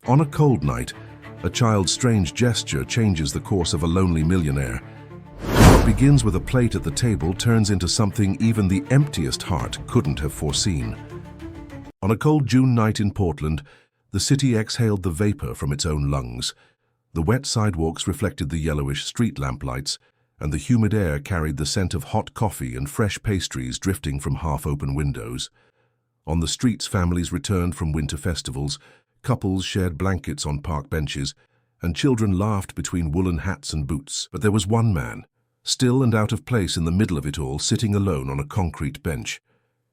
On a cold night, a child's strange gesture changes the course of a lonely millionaire. What begins with a plate at the table turns into something even the emptiest heart couldn't have foreseen. On a cold June night in Portland, the city exhaled the vapor from its own lungs. The wet sidewalks reflected the yellowish street lamplights, and the humid air carried the scent of hot coffee and fresh pastries drifting from half-open windows. On the streets, families returned from winter festivals, couples shared blankets on park benches, and children laughed between woolen hats and boots. But there was one man, still and out of place in the middle of it all, sitting alone on a concrete bench.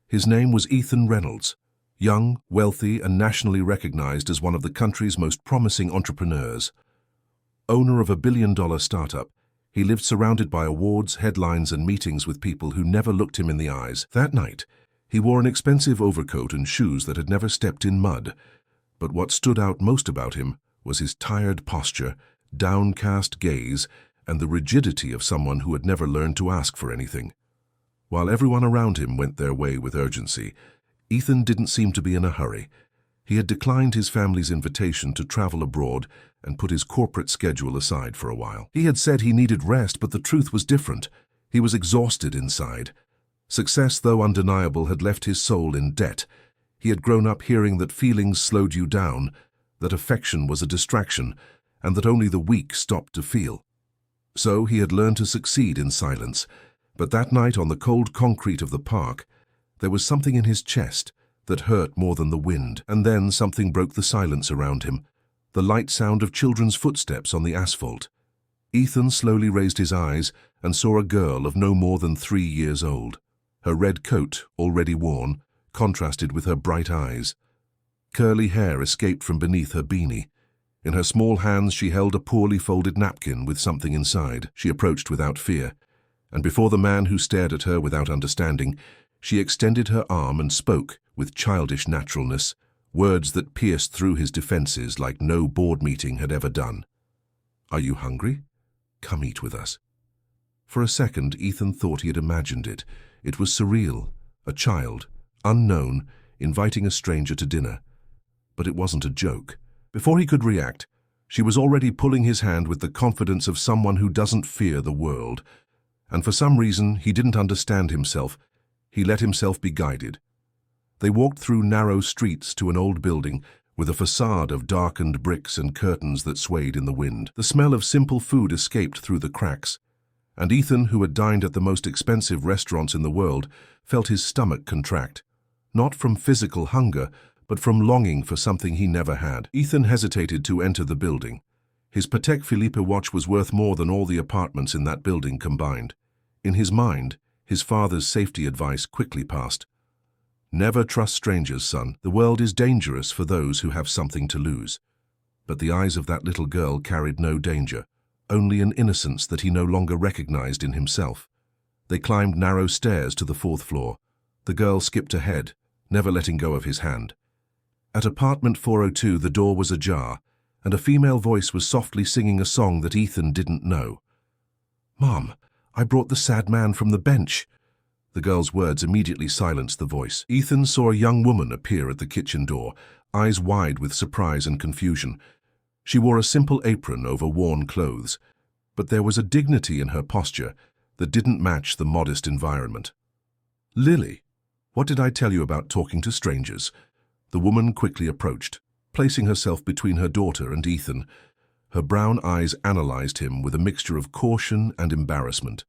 His name was Ethan Reynolds, young, wealthy, and nationally recognized as one of the country's most promising entrepreneurs. Owner of a billion-dollar startup, he lived surrounded by awards, headlines, and meetings with people who never looked him in the eyes. That night, he wore an expensive overcoat and shoes that had never stepped in mud. But what stood out most about him was his tired posture, downcast gaze, and the rigidity of someone who had never learned to ask for anything. While everyone around him went their way with urgency, Ethan didn't seem to be in a hurry. He had declined his family's invitation to travel abroad and put his corporate schedule aside for a while. He had said he needed rest, but the truth was different. He was exhausted inside. Success, though undeniable, had left his soul in debt. He had grown up hearing that feelings slowed you down, that affection was a distraction, and that only the weak stopped to feel. So he had learned to succeed in silence. But that night on the cold concrete of the park, there was something in his chest that hurt more than the wind. And then something broke the silence around him, the light sound of children's footsteps on the asphalt. Ethan slowly raised his eyes and saw a girl of no more than 3 years old. Her red coat, already worn, contrasted with her bright eyes. Curly hair escaped from beneath her beanie. In her small hands she held a poorly folded napkin with something inside. She approached without fear, and before the man who stared at her without understanding, she extended her arm and spoke with childish naturalness, words that pierced through his defenses like no board meeting had ever done. "Are you hungry? Come eat with us." For a second, Ethan thought he had imagined it. It was surreal, a child, unknown, inviting a stranger to dinner. But it wasn't a joke. Before he could react, she was already pulling his hand with the confidence of someone who doesn't fear the world. And for some reason he didn't understand himself. He let himself be guided. They walked through narrow streets to an old building with a facade of darkened bricks and curtains that swayed in the wind. The smell of simple food escaped through the cracks, and Ethan, who had dined at the most expensive restaurants in the world, felt his stomach contract, not from physical hunger, but from longing for something he never had. Ethan hesitated to enter the building. His Patek Philippe watch was worth more than all the apartments in that building combined. In his mind, his father's safety advice quickly passed. "Never trust strangers, son. The world is dangerous for those who have something to lose." But the eyes of that little girl carried no danger, only an innocence that he no longer recognized in himself. They climbed narrow stairs to the 4th floor. The girl skipped ahead, never letting go of his hand. At apartment 402, the door was ajar, and a female voice was softly singing a song that Ethan didn't know. "Mom, I brought the sad man from the bench." The girl's words immediately silenced the voice. Ethan saw a young woman appear at the kitchen door, eyes wide with surprise and confusion. She wore a simple apron over worn clothes, but there was a dignity in her posture that didn't match the modest environment. "Lily, what did I tell you about talking to strangers?" The woman quickly approached, placing herself between her daughter and Ethan. Her brown eyes analyzed him with a mixture of caution and embarrassment.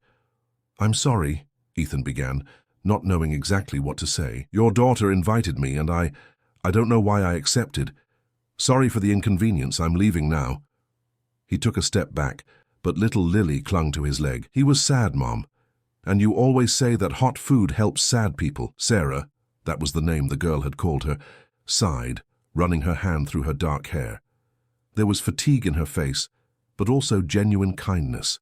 "I'm sorry," Ethan began, not knowing exactly what to say. "Your daughter invited me, and I don't know why I accepted. Sorry for the inconvenience. I'm leaving now." He took a step back, but little Lily clung to his leg. "He was sad, Mom. And you always say that hot food helps sad people." Sarah, that was the name the girl had called her, sighed, running her hand through her dark hair. There was fatigue in her face, but also genuine kindness.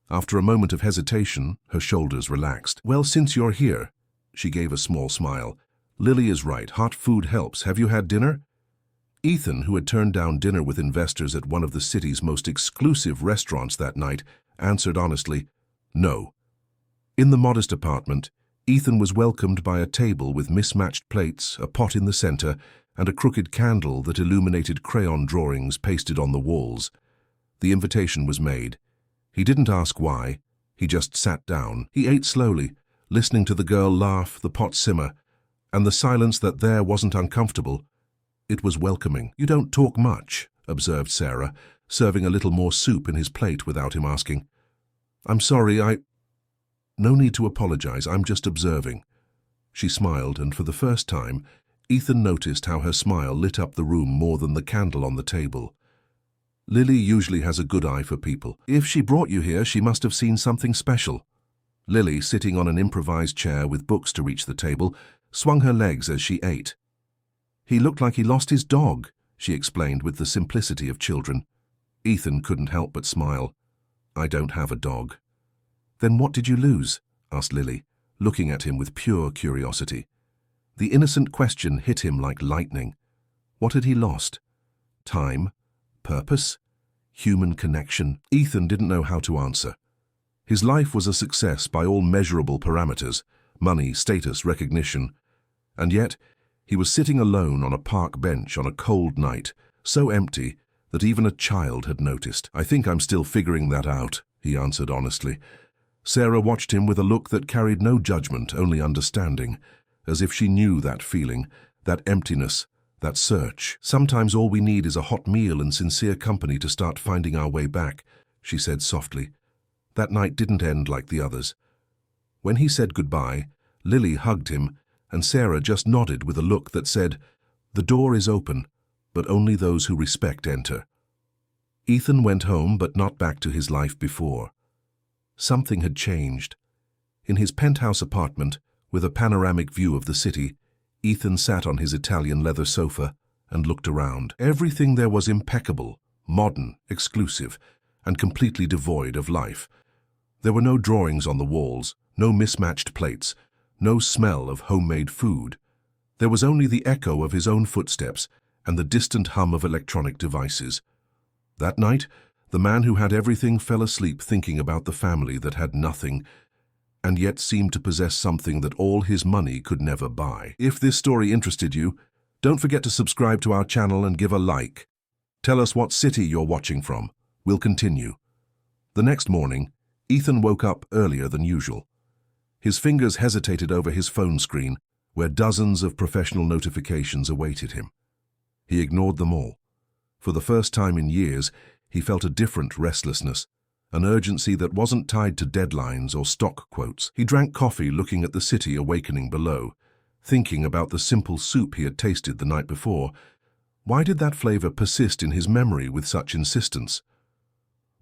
After a moment of hesitation, her shoulders relaxed. "Well, since you're here," she gave a small smile. "Lily is right. Hot food helps. Have you had dinner?" Ethan, who had turned down dinner with investors at one of the city's most exclusive restaurants that night, answered honestly, "No." In the modest apartment, Ethan was welcomed by a table with mismatched plates, a pot in the center, and a crooked candle that illuminated crayon drawings pasted on the walls. The invitation was made. He didn't ask why. He just sat down. He ate slowly, listening to the girl laugh, the pot simmer, and the silence that there wasn't uncomfortable. It was welcoming. "You don't talk much," observed Sarah, serving a little more soup in his plate without him asking. "I'm sorry, No need to apologize, I'm just observing." She smiled, and for the first time, Ethan noticed how her smile lit up the room more than the candle on the table. Lily usually has a good eye for people. If she brought you here, she must have seen something special. Lily, sitting on an improvised chair with books to reach the table, swung her legs as she ate. "He looked like he lost his dog," she explained with the simplicity of children. Ethan couldn't help but smile. "I don't have a dog." "Then what did you lose?" asked Lily, looking at him with pure curiosity. The innocent question hit him like lightning. What had he lost? Time? Purpose? Human connection? Ethan didn't know how to answer. His life was a success by all measurable parameters: money, status, recognition. And yet, he was sitting alone on a park bench on a cold night, so empty that even a child had noticed. "I think I'm still figuring that out," he answered honestly. Sarah watched him with a look that carried no judgment, only understanding, as if she knew that feeling, that emptiness, that search. "Sometimes all we need is a hot meal and sincere company to start finding our way back," she said softly. That night didn't end like the others. When he said goodbye, Lily hugged him, and Sarah just nodded with a look that said, "The door is open, but only those who respect enter." Ethan went home, but not back to his life before. Something had changed. In his penthouse apartment, with a panoramic view of the city, Ethan sat on his Italian leather sofa and looked around. Everything there was impeccable, modern, exclusive, and completely devoid of life. There were no drawings on the walls, no mismatched plates, no smell of homemade food. There was only the echo of his own footsteps and the distant hum of electronic devices. That night, the man who had everything fell asleep thinking about the family that had nothing, and yet seemed to possess something that all his money could never buy. If this story interested you, don't forget to subscribe to our channel and give a like. Tell us what city you're watching from. We'll continue. The next morning, Ethan woke up earlier than usual. His fingers hesitated over his phone screen, where dozens of professional notifications awaited him. He ignored them all. For the first time in years, he felt a different restlessness, an urgency that wasn't tied to deadlines or stock quotes. He drank coffee looking at the city awakening below, thinking about the simple soup he had tasted the night before. Why did that flavor persist in his memory with such insistence?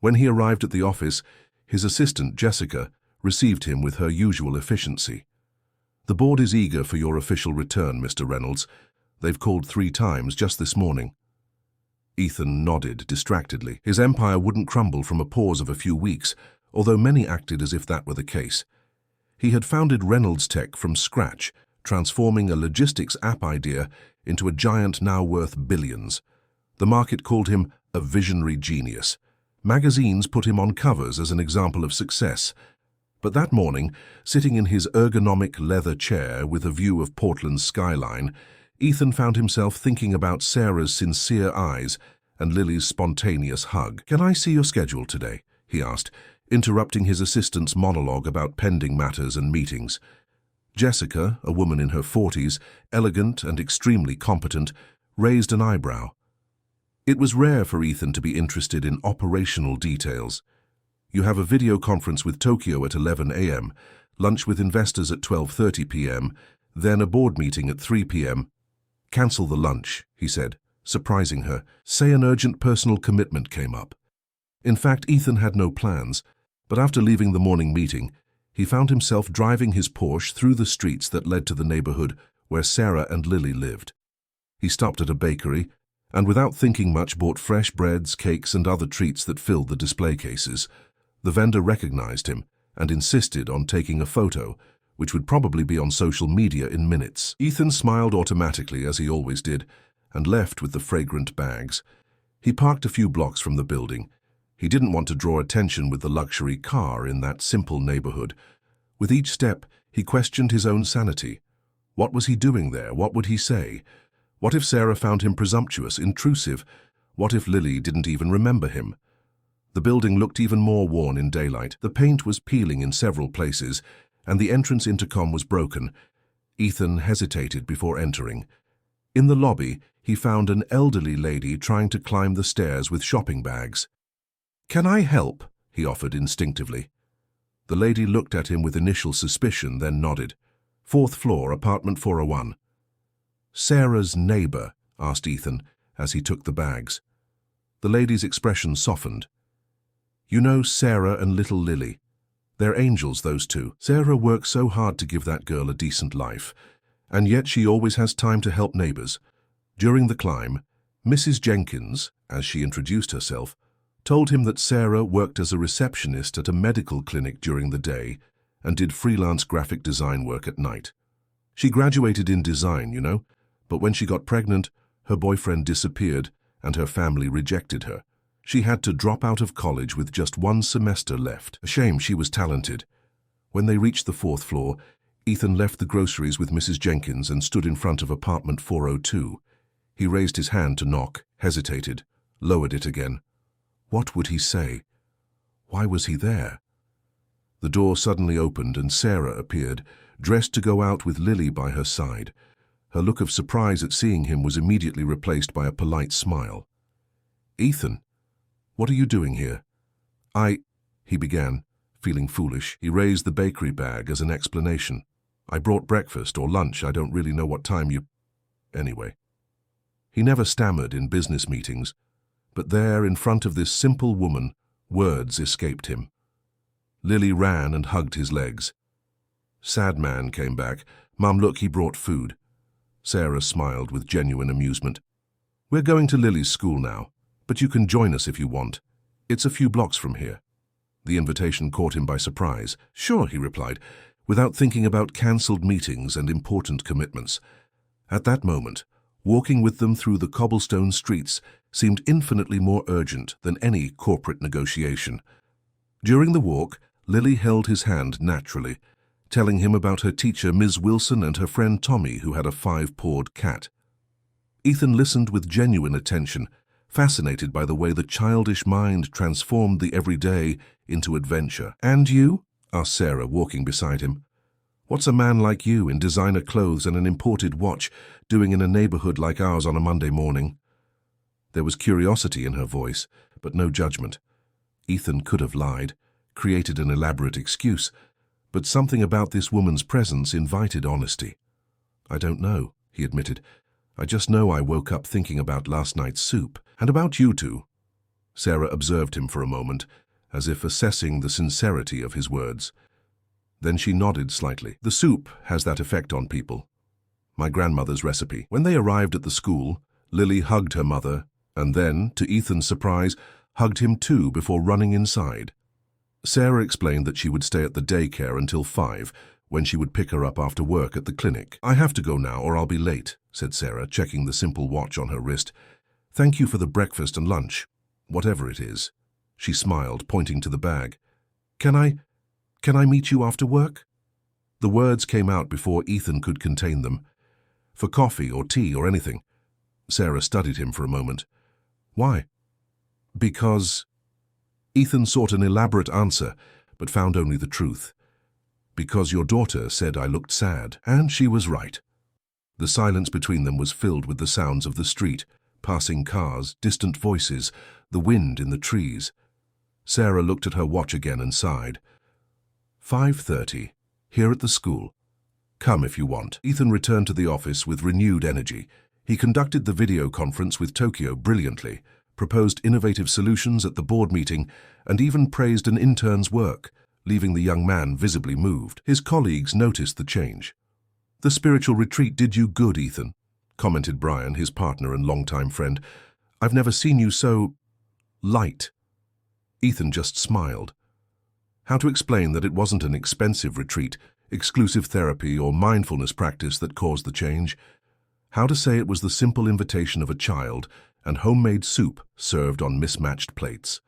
When he arrived at the office, his assistant, Jessica, received him with her usual efficiency. "The board is eager for your official return, Mr. Reynolds. They've called 3 times just this morning." Ethan nodded distractedly. His empire wouldn't crumble from a pause of a few weeks, although many acted as if that were the case. He had founded Reynolds Tech from scratch, transforming a logistics app idea into a giant now worth billions. The market called him a visionary genius. Magazines put him on covers as an example of success. But that morning, sitting in his ergonomic leather chair with a view of Portland's skyline, Ethan found himself thinking about Sarah's sincere eyes and Lily's spontaneous hug. "Can I see your schedule today?" he asked, interrupting his assistant's monologue about pending matters and meetings. Jessica, a woman in her 40s, elegant and extremely competent, raised an eyebrow. It was rare for Ethan to be interested in operational details. "You have a video conference with Tokyo at 11 a.m., lunch with investors at 12:30 p.m., then a board meeting at 3 p.m. "Cancel the lunch," he said, surprising her. "Say an urgent personal commitment came up." In fact, Ethan had no plans, but after leaving the morning meeting, he found himself driving his Porsche through the streets that led to the neighborhood where Sarah and Lily lived. He stopped at a bakery, and without thinking much bought fresh breads, cakes, and other treats that filled the display cases. The vendor recognized him and insisted on taking a photo, which would probably be on social media in minutes. Ethan smiled automatically, as he always did, and left with the fragrant bags. He parked a few blocks from the building. He didn't want to draw attention with the luxury car in that simple neighborhood. With each step, he questioned his own sanity. What was he doing there? What would he say? What if Sarah found him presumptuous, intrusive? What if Lily didn't even remember him? The building looked even more worn in daylight. The paint was peeling in several places, and the entrance intercom was broken. Ethan hesitated before entering. In the lobby, he found an elderly lady trying to climb the stairs with shopping bags. "Can I help?" he offered instinctively. The lady looked at him with initial suspicion, then nodded. "Fourth floor, apartment 401. "Sarah's neighbor?" asked Ethan as he took the bags. The lady's expression softened. "You know Sarah and little Lily. They're angels, those two. Sarah works so hard to give that girl a decent life, and yet she always has time to help neighbors." During the climb, Mrs. Jenkins, as she introduced herself, told him that Sarah worked as a receptionist at a medical clinic during the day and did freelance graphic design work at night. She graduated in design, you know, but when she got pregnant, her boyfriend disappeared and her family rejected her. She had to drop out of college with just one semester left. A shame, she was talented. When they reached the fourth floor, Ethan left the groceries with Mrs. Jenkins and stood in front of apartment 402. He raised his hand to knock, hesitated, lowered it again. What would he say? Why was he there? The door suddenly opened and Sarah appeared, dressed to go out with Lily by her side. Her look of surprise at seeing him was immediately replaced by a polite smile. "Ethan, what are you doing here?" He began, feeling foolish. He raised the bakery bag as an explanation. "I brought breakfast or lunch. I don't really know what time you... Anyway." He never stammered in business meetings, but there, in front of this simple woman, words escaped him. Lily ran and hugged his legs. Sad man came back. "Mum, look, he brought food." Sarah smiled with genuine amusement. "We're going to Lily's school now, but you can join us if you want. It's a few blocks from here." The invitation caught him by surprise. "Sure," he replied, without thinking about cancelled meetings and important commitments. At that moment, walking with them through the cobblestone streets seemed infinitely more urgent than any corporate negotiation. During the walk, Lily held his hand naturally, telling him about her teacher, Ms. Wilson, and her friend Tommy, who had a 5-pawed cat. Ethan listened with genuine attention, fascinated by the way the childish mind transformed the everyday into adventure. "And you?" asked Sarah, walking beside him. "What's a man like you in designer clothes and an imported watch doing in a neighborhood like ours on a Monday morning?" There was curiosity in her voice, but no judgment. Ethan could have lied, created an elaborate excuse, but something about this woman's presence invited honesty. "I don't know," he admitted. "I just know I woke up thinking about last night's soup. And about you two." Sarah observed him for a moment, as if assessing the sincerity of his words. Then she nodded slightly. "The soup has that effect on people. My grandmother's recipe." When they arrived at the school, Lily hugged her mother, and then, to Ethan's surprise, hugged him too before running inside. Sarah explained that she would stay at the daycare until 5, when she would pick her up after work at the clinic. "I have to go now or I'll be late," said Sarah, checking the simple watch on her wrist. "Thank you for the breakfast and lunch, whatever it is." She smiled, pointing to the bag. Can I meet you after work?" The words came out before Ethan could contain them. "For coffee or tea or anything." Sarah studied him for a moment. "Why?" "Because..." Ethan sought an elaborate answer, but found only the truth. "Because your daughter said I looked sad, and she was right." The silence between them was filled with the sounds of the street, passing cars, distant voices, the wind in the trees. Sarah looked at her watch again and sighed. 5:30, here at the school. Come if you want." Ethan returned to the office with renewed energy. He conducted the video conference with Tokyo brilliantly, proposed innovative solutions at the board meeting, and even praised an intern's work, leaving the young man visibly moved. His colleagues noticed the change. "The spiritual retreat did you good, Ethan," commented Brian, his partner and longtime friend. "I've never seen you so... light." Ethan just smiled. How to explain that it wasn't an expensive retreat, exclusive therapy, or mindfulness practice that caused the change? How to say it was the simple invitation of a child and homemade soup served on mismatched plates?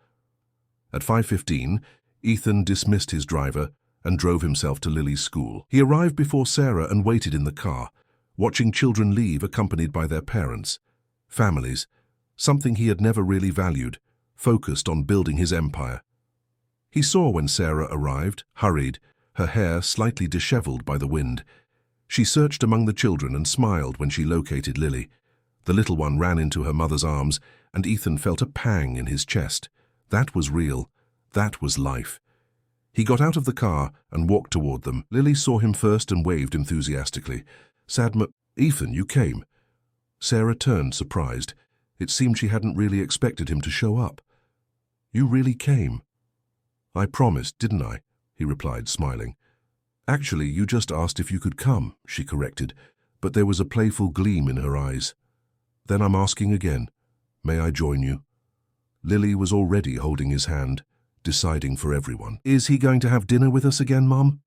At 5:15, Ethan dismissed his driver and drove himself to Lily's school. He arrived before Sarah and waited in the car, watching children leave accompanied by their parents. Families, something he had never really valued, focused on building his empire. He saw when Sarah arrived, hurried, her hair slightly disheveled by the wind. She searched among the children and smiled when she located Lily. The little one ran into her mother's arms, and Ethan felt a pang in his chest. That was real. That was life. He got out of the car and walked toward them. Lily saw him first and waved enthusiastically. Ethan, you came. Sarah turned, surprised. It seemed she hadn't really expected him to show up. You really came. I promised, didn't I? He replied, smiling. Actually, you just asked if you could come, she corrected, but there was a playful gleam in her eyes. Then I'm asking again. May I join you? Lily was already holding his hand, deciding for everyone. Is he going to have dinner with us again, Mum?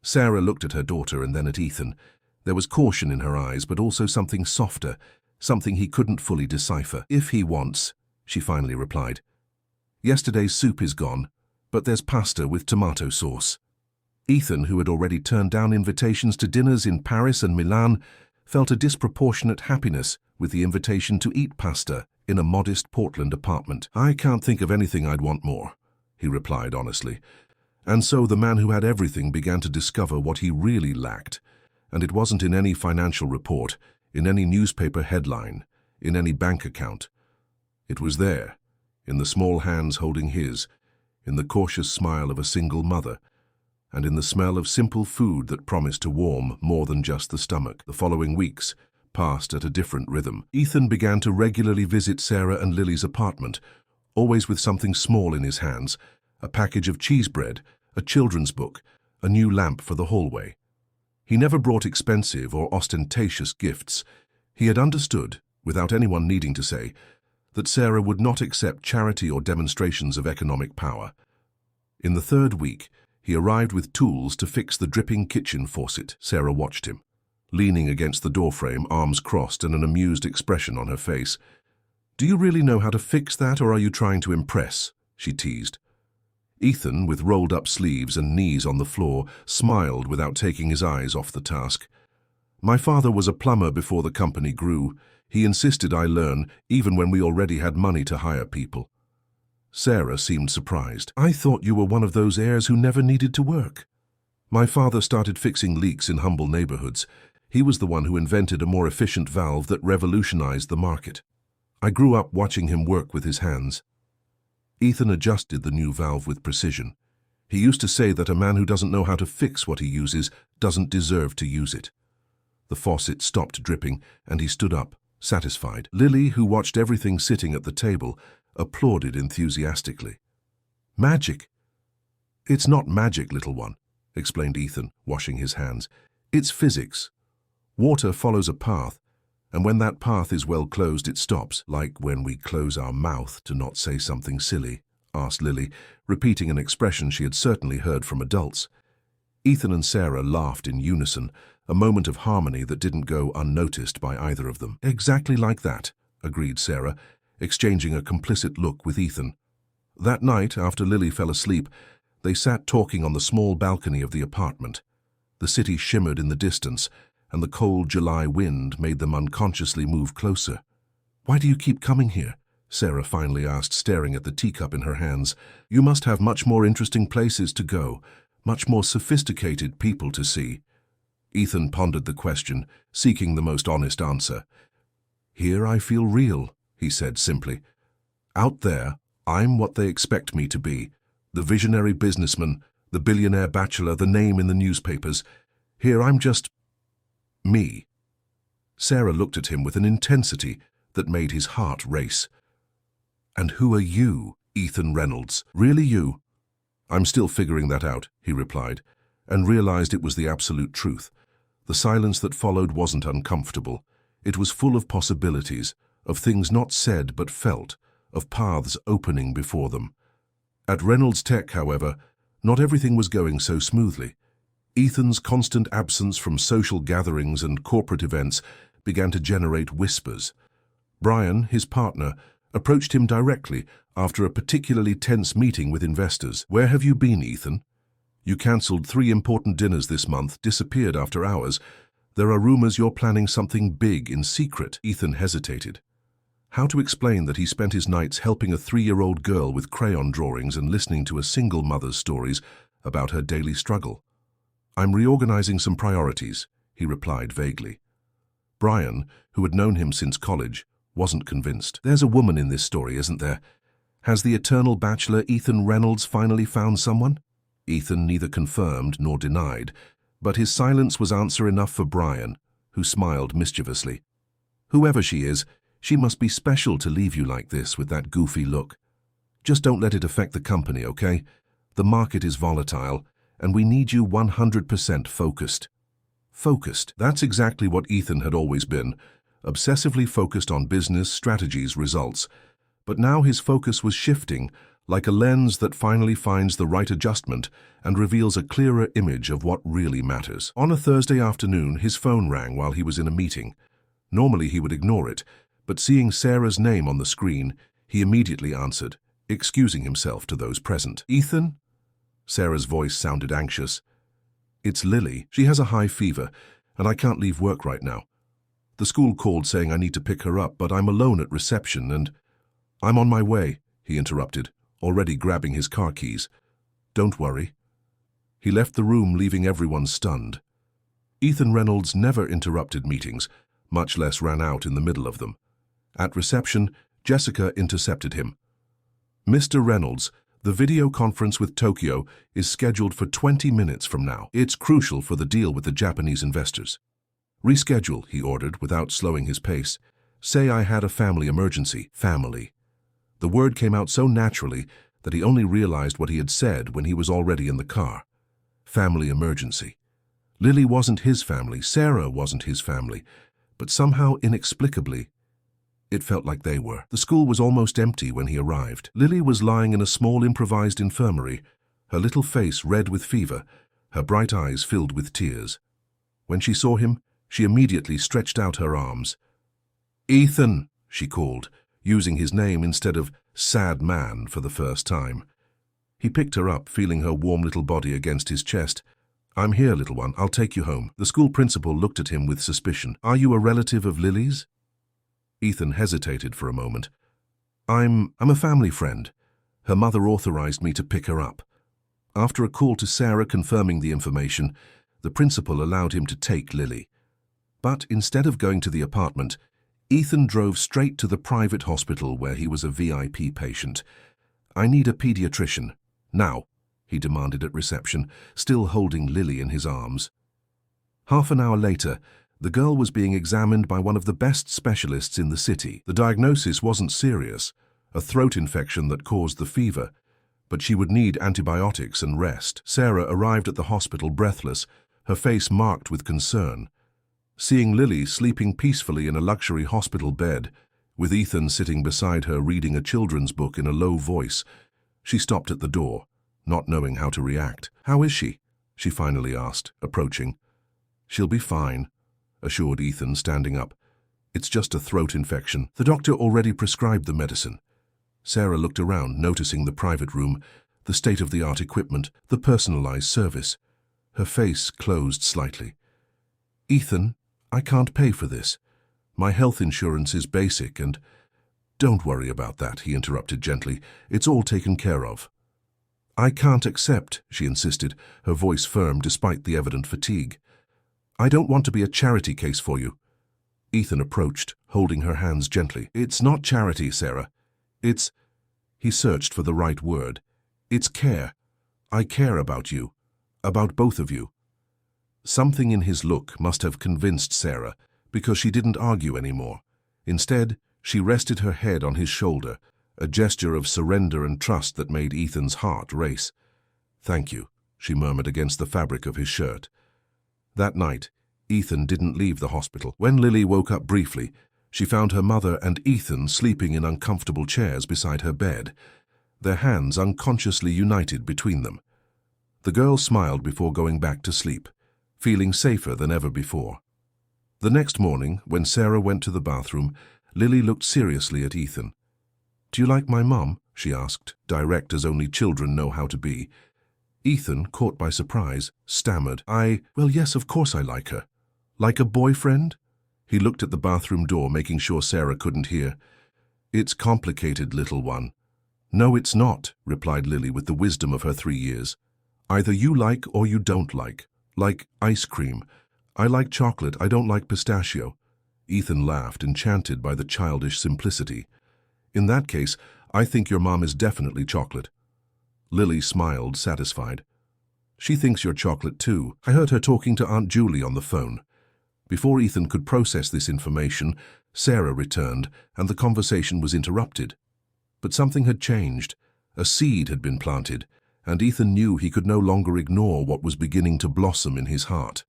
Sarah looked at her daughter and then at Ethan. There was caution in her eyes, but also something softer, something he couldn't fully decipher. If he wants, she finally replied. Yesterday's soup is gone, but there's pasta with tomato sauce. Ethan, who had already turned down invitations to dinners in Paris and Milan, felt a disproportionate happiness with the invitation to eat pasta in a modest Portland apartment. I can't think of anything I'd want more, he replied honestly. And so the man who had everything began to discover what he really lacked, and it wasn't in any financial report, in any newspaper headline, in any bank account. It was there, in the small hands holding his, in the cautious smile of a single mother, and in the smell of simple food that promised to warm more than just the stomach. The following weeks passed at a different rhythm. Ethan began to regularly visit Sarah and Lily's apartment, always with something small in his hands, a package of cheese bread, a children's book, a new lamp for the hallway. He never brought expensive or ostentatious gifts. He had understood, without anyone needing to say, that Sarah would not accept charity or demonstrations of economic power. In the third week, he arrived with tools to fix the dripping kitchen faucet. Sarah watched him, leaning against the doorframe, arms crossed and an amused expression on her face. Do you really know how to fix that, or are you trying to impress? She teased. Ethan, with rolled-up sleeves and knees on the floor, smiled without taking his eyes off the task. My father was a plumber before the company grew. He insisted I learn, even when we already had money to hire people. Sarah seemed surprised. I thought you were one of those heirs who never needed to work. My father started fixing leaks in humble neighborhoods. He was the one who invented a more efficient valve that revolutionized the market. I grew up watching him work with his hands. Ethan adjusted the new valve with precision. He used to say that a man who doesn't know how to fix what he uses doesn't deserve to use it. The faucet stopped dripping, and he stood up, satisfied. Lily, who watched everything sitting at the table, applauded enthusiastically. Magic? It's not magic, little one, explained Ethan, washing his hands. It's physics. Water follows a path, and when that path is well closed, it stops. Like when we close our mouth to not say something silly, asked Lily, repeating an expression she had certainly heard from adults. Ethan and Sarah laughed in unison, a moment of harmony that didn't go unnoticed by either of them. Exactly like that, agreed Sarah, exchanging a complicit look with Ethan. That night, after Lily fell asleep, they sat talking on the small balcony of the apartment. The city shimmered in the distance, and the cold July wind made them unconsciously move closer. Why do you keep coming here? Sarah finally asked, staring at the teacup in her hands. You must have much more interesting places to go, much more sophisticated people to see. Ethan pondered the question, seeking the most honest answer. Here I feel real, he said simply. Out there, I'm what they expect me to be. The visionary businessman, the billionaire bachelor, the name in the newspapers. Here I'm just me. Sarah looked at him with an intensity that made his heart race. And who are you, Ethan Reynolds? Really you? I'm still figuring that out, he replied, and realized it was the absolute truth. The silence that followed wasn't uncomfortable. It was full of possibilities, of things not said but felt, of paths opening before them. At Reynolds Tech, however, not everything was going so smoothly. Ethan's constant absence from social gatherings and corporate events began to generate whispers. Brian, his partner, approached him directly after a particularly tense meeting with investors. Where have you been, Ethan? You cancelled 3 important dinners this month, disappeared after hours. There are rumors you're planning something big in secret. Ethan hesitated. How to explain that he spent his nights helping a 3-year-old girl with crayon drawings and listening to a single mother's stories about her daily struggle? I'm reorganizing some priorities, he replied vaguely. Brian, who had known him since college, wasn't convinced. There's a woman in this story, isn't there? Has the eternal bachelor Ethan Reynolds finally found someone? Ethan neither confirmed nor denied, but his silence was answer enough for Brian, who smiled mischievously. Whoever she is, she must be special to leave you like this with that goofy look. Just don't let it affect the company, okay? The market is volatile, and we need you 100% focused. Focused. That's exactly what Ethan had always been, obsessively focused on business, strategies, results. But now his focus was shifting, like a lens that finally finds the right adjustment and reveals a clearer image of what really matters. On a Thursday afternoon, his phone rang while he was in a meeting. Normally he would ignore it, but seeing Sarah's name on the screen, he immediately answered, excusing himself to those present. Ethan? Sarah's voice sounded anxious. It's Lily. She has a high fever, and I can't leave work right now. The school called saying I need to pick her up, but I'm alone at reception and... I'm on my way, he interrupted, already grabbing his car keys. Don't worry. He left the room, leaving everyone stunned. Ethan Reynolds never interrupted meetings, much less ran out in the middle of them. At reception, Jessica intercepted him. Mr. Reynolds, the video conference with Tokyo is scheduled for 20 minutes from now. It's crucial for the deal with the Japanese investors. Reschedule, he ordered without slowing his pace. Say I had a family emergency. Family. The word came out so naturally that he only realized what he had said when he was already in the car. Family emergency. Lily wasn't his family, Sarah wasn't his family, but somehow, inexplicably, it felt like they were. The school was almost empty when he arrived. Lily was lying in a small improvised infirmary, her little face red with fever, her bright eyes filled with tears. When she saw him, she immediately stretched out her arms. Ethan, she called, using his name instead of sad man for the first time. He picked her up, feeling her warm little body against his chest. I'm here, little one. I'll take you home. The school principal looked at him with suspicion. Are you a relative of Lily's? Ethan hesitated for a moment. I'm a family friend. Her mother authorized me to pick her up. After a call to Sarah confirming the information, the principal allowed him to take Lily. But instead of going to the apartment, Ethan drove straight to the private hospital where he was a VIP patient. I need a pediatrician. Now, he demanded at reception, still holding Lily in his arms. Half an hour later, the girl was being examined by one of the best specialists in the city. The diagnosis wasn't serious, a throat infection that caused the fever, but she would need antibiotics and rest. Sarah arrived at the hospital breathless, her face marked with concern. Seeing Lily sleeping peacefully in a luxury hospital bed, with Ethan sitting beside her reading a children's book in a low voice, she stopped at the door, not knowing how to react. How is she? She finally asked, approaching. She'll be fine, assured Ethan, standing up. It's just a throat infection. The doctor already prescribed the medicine. Sarah looked around, noticing the private room, the state-of-the-art equipment, the personalized service. Her face closed slightly. Ethan, I can't pay for this. My health insurance is basic and... Don't worry about that, he interrupted gently. It's all taken care of. I can't accept, she insisted, her voice firm despite the evident fatigue. I don't want to be a charity case for you. Ethan approached, holding her hands gently. It's not charity, Sarah. It's... He searched for the right word. It's care. I care about you. About both of you. Something in his look must have convinced Sarah, because she didn't argue anymore. Instead, she rested her head on his shoulder, a gesture of surrender and trust that made Ethan's heart race. Thank you, she murmured against the fabric of his shirt. That night, Ethan didn't leave the hospital. When Lily woke up briefly, she found her mother and Ethan sleeping in uncomfortable chairs beside her bed, their hands unconsciously united between them. The girl smiled before going back to sleep, feeling safer than ever before. The next morning, when Sarah went to the bathroom, Lily looked seriously at Ethan. Do you like my mum? She asked, direct as only children know how to be. Ethan, caught by surprise, stammered, Well, yes, of course I like her. Like a boyfriend? He looked at the bathroom door, making sure Sarah couldn't hear. It's complicated, little one. No, it's not, replied Lily with the wisdom of her 3 years. Either you like or you don't like. Like ice cream. I like chocolate, I don't like pistachio. Ethan laughed, enchanted by the childish simplicity. In that case, I think your mom is definitely chocolate. Lily smiled, satisfied. She thinks you're chocolate too. I heard her talking to Aunt Julie on the phone. Before Ethan could process this information, Sarah returned, and the conversation was interrupted. But something had changed. A seed had been planted, and Ethan knew he could no longer ignore what was beginning to blossom in his heart.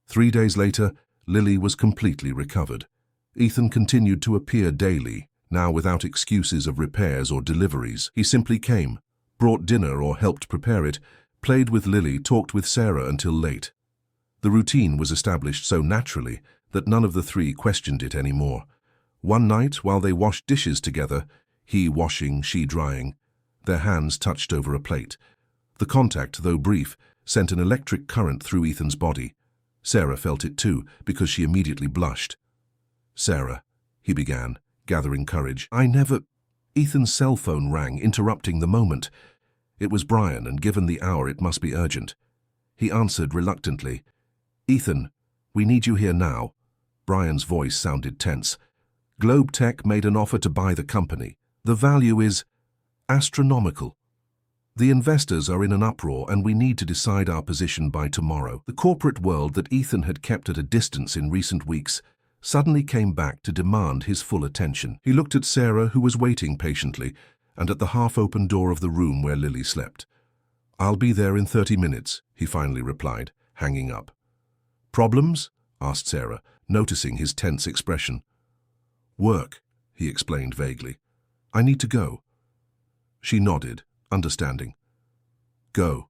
3 days later, Lily was completely recovered. Ethan continued to appear daily, now without excuses of repairs or deliveries. He simply came, brought dinner or helped prepare it, played with Lily, talked with Sarah until late. The routine was established so naturally that none of the three questioned it anymore. One night, while they washed dishes together, he washing, she drying, their hands touched over a plate. The contact, though brief, sent an electric current through Ethan's body. Sarah felt it too, because she immediately blushed. Sarah, he began, gathering courage. Ethan's cell phone rang, interrupting the moment. It was Brian, and given the hour, it must be urgent. He answered reluctantly. Ethan, we need you here now. Brian's voice sounded tense. Globe Tech made an offer to buy the company. The value is astronomical. The investors are in an uproar, and we need to decide our position by tomorrow. The corporate world that Ethan had kept at a distance in recent weeks suddenly came back to demand his full attention. He looked at Sarah, who was waiting patiently, and at the half-open door of the room where Lily slept. I'll be there in 30 minutes, he finally replied, hanging up. Problems? Asked Sarah, noticing his tense expression. Work, he explained vaguely. I need to go. She nodded, understanding. Go.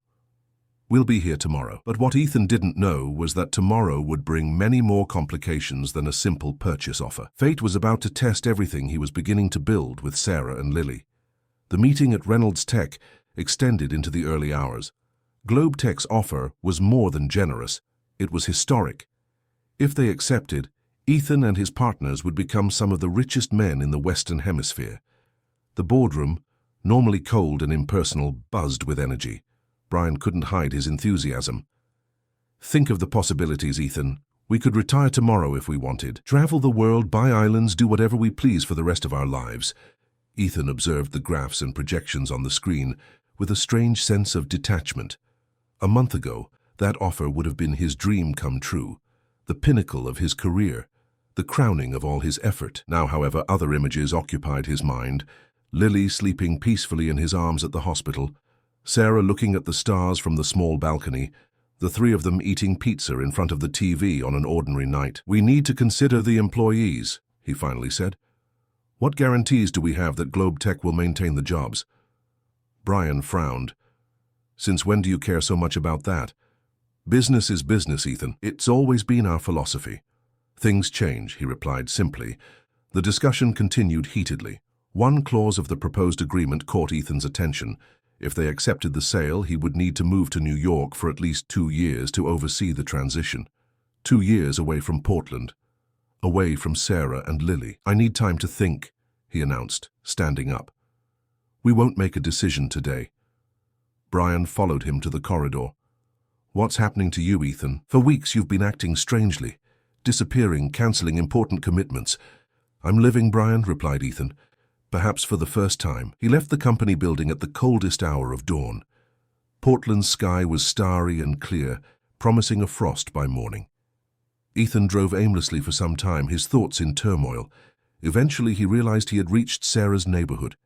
We'll be here tomorrow. But what Ethan didn't know was that tomorrow would bring many more complications than a simple purchase offer. Fate was about to test everything he was beginning to build with Sarah and Lily. The meeting at Reynolds Tech extended into the early hours. Globe Tech's offer was more than generous. It was historic. If they accepted, Ethan and his partners would become some of the richest men in the Western Hemisphere. The boardroom, normally cold and impersonal, buzzed with energy. Brian couldn't hide his enthusiasm. Think of the possibilities, Ethan. We could retire tomorrow if we wanted. Travel the world, buy islands, do whatever we please for the rest of our lives. Ethan observed the graphs and projections on the screen with a strange sense of detachment. A month ago, that offer would have been his dream come true, the pinnacle of his career, the crowning of all his effort. Now, however, other images occupied his mind. Lily sleeping peacefully in his arms at the hospital, Sarah looking at the stars from the small balcony, the three of them eating pizza in front of the TV on an ordinary night. We need to consider the employees, he finally said. What guarantees do we have that Globe Tech will maintain the jobs? Brian frowned. Since when do you care so much about that? Business is business, Ethan. It's always been our philosophy. Things change, he replied simply. The discussion continued heatedly. One clause of the proposed agreement caught Ethan's attention. If they accepted the sale, he would need to move to New York for at least 2 years to oversee the transition. 2 years away from Portland. Away from Sarah and Lily. I need time to think, he announced, standing up. We won't make a decision today. Brian followed him to the corridor. What's happening to you, Ethan? For weeks you've been acting strangely, disappearing, cancelling important commitments. I'm living, Brian, replied Ethan. Perhaps for the first time. He left the company building at the coldest hour of dawn. Portland's sky was starry and clear, promising a frost by morning. Ethan drove aimlessly for some time, his thoughts in turmoil. Eventually he realized he had reached Sarah's neighborhood.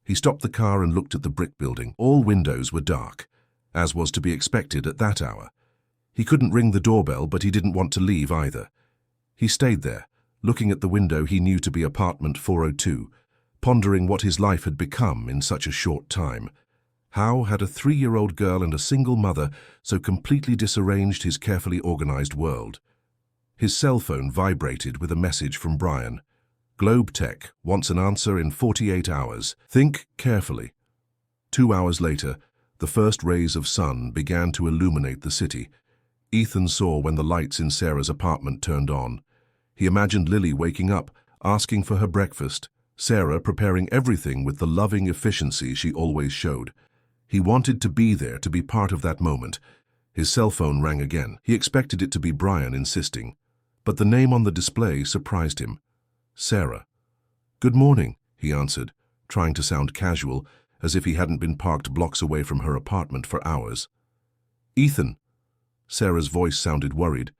He stopped the car and looked at the brick building. All windows were dark, as was to be expected at that hour. He couldn't ring the doorbell, but he didn't want to leave either. He stayed there, looking at the window he knew to be apartment 402, pondering what his life had become in such a short time. How had a 3-year-old girl and a single mother so completely disarranged his carefully organized world? His cell phone vibrated with a message from Brian. Globe Tech wants an answer in 48 hours. Think carefully. 2 hours later, the first rays of sun began to illuminate the city. Ethan saw when the lights in Sarah's apartment turned on. He imagined Lily waking up, asking for her breakfast, Sarah preparing everything with the loving efficiency she always showed. He wanted to be there, to be part of that moment. His cell phone rang again. He expected it to be Brian insisting, but the name on the display surprised him. Sarah. "Good morning," he answered, trying to sound casual, as if he hadn't been parked blocks away from her apartment for hours. "Ethan." Sarah's voice sounded worried.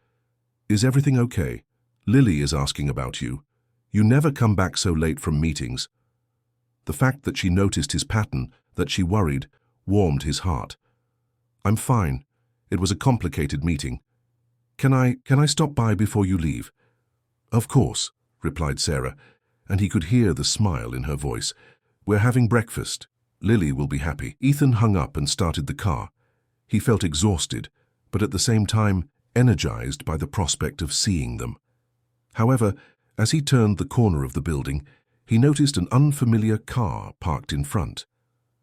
"Is everything okay? Lily is asking about you. You never come back so late from meetings." The fact that she noticed his pattern, that she worried, warmed his heart. "I'm fine. It was a complicated meeting. Can I stop by before you leave?" "Of course," replied Sarah, and he could hear the smile in her voice. "We're having breakfast. Lily will be happy." Ethan hung up and started the car. He felt exhausted, but at the same time energized by the prospect of seeing them. However, as he turned the corner of the building, he noticed an unfamiliar car parked in front.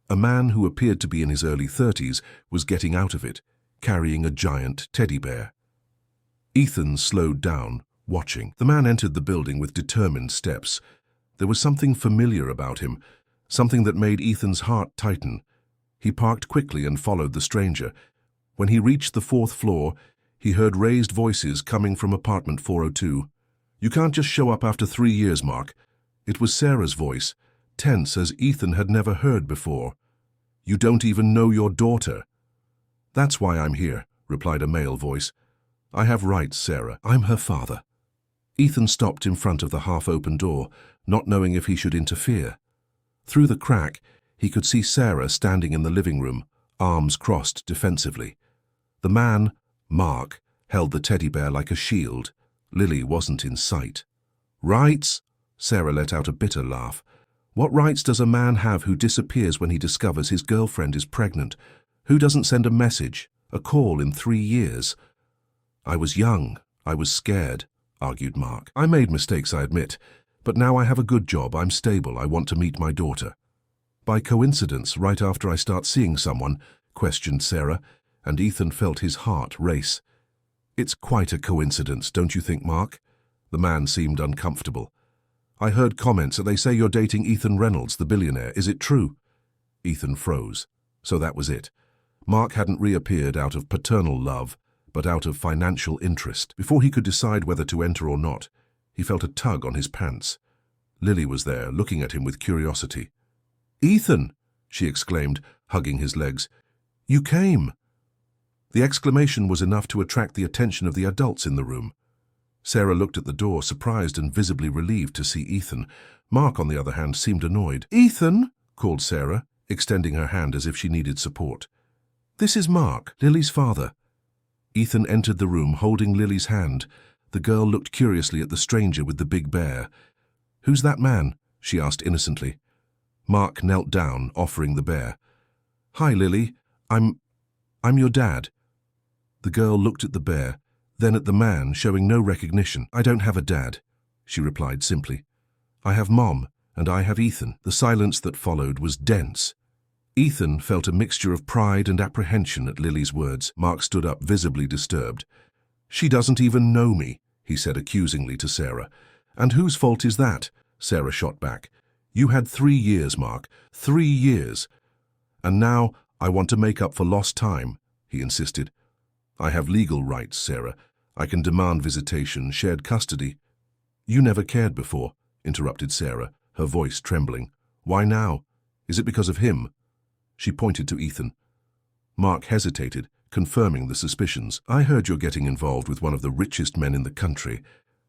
A man who appeared to be in his early 30s was getting out of it, carrying a giant teddy bear. Ethan slowed down, watching. The man entered the building with determined steps. There was something familiar about him, something that made Ethan's heart tighten. He parked quickly and followed the stranger. When he reached the 4th floor, he heard raised voices coming from apartment 402. "You can't just show up after 3 years, Mark." It was Sarah's voice, tense as Ethan had never heard before. "You don't even know your daughter." "That's why I'm here," replied a male voice. "I have rights, Sarah. I'm her father." Ethan stopped in front of the half-open door, not knowing if he should interfere. Through the crack, he could see Sarah standing in the living room, arms crossed defensively. The man, Mark, held the teddy bear like a shield. Lily wasn't in sight. "Rights?" Sarah let out a bitter laugh. "What rights does a man have who disappears when he discovers his girlfriend is pregnant? Who doesn't send a message, a call in 3 years?" "I was young. I was scared," argued Mark. "I made mistakes, I admit, but now I have a good job. I'm stable. I want to meet my daughter." "By coincidence, right after I start seeing someone?" questioned Sarah, and Ethan felt his heart race. "It's quite a coincidence, don't you think, Mark?" The man seemed uncomfortable. "I heard comments that they say you're dating Ethan Reynolds, the billionaire. Is it true?" Ethan froze. So that was it. Mark hadn't reappeared out of paternal love, but out of financial interest. Before he could decide whether to enter or not, he felt a tug on his pants. Lily was there, looking at him with curiosity. "Ethan!" she exclaimed, hugging his legs. "You came!" The exclamation was enough to attract the attention of the adults in the room. Sarah looked at the door, surprised and visibly relieved to see Ethan. Mark, on the other hand, seemed annoyed. "Ethan!" called Sarah, extending her hand as if she needed support. "This is Mark, Lily's father." Ethan entered the room holding Lily's hand. The girl looked curiously at the stranger with the big bear. "Who's that man?" she asked innocently. Mark knelt down, offering the bear. "Hi, Lily. I'm your dad." The girl looked at the bear, then at the man, showing no recognition. "I don't have a dad," she replied simply. "I have Mom, and I have Ethan." The silence that followed was dense. Ethan felt a mixture of pride and apprehension at Lily's words. Mark stood up, visibly disturbed. "She doesn't even know me," he said accusingly to Sarah. "And whose fault is that?" Sarah shot back. "You had 3 years, Mark. 3 years. And now I want to make up for lost time," he insisted. "I have legal rights, Sarah. I can demand visitation, shared custody." "You never cared before," interrupted Sarah, her voice trembling. "Why now? Is it because of him?" She pointed to Ethan. Mark hesitated, confirming the suspicions. "I heard you're getting involved with one of the richest men in the country.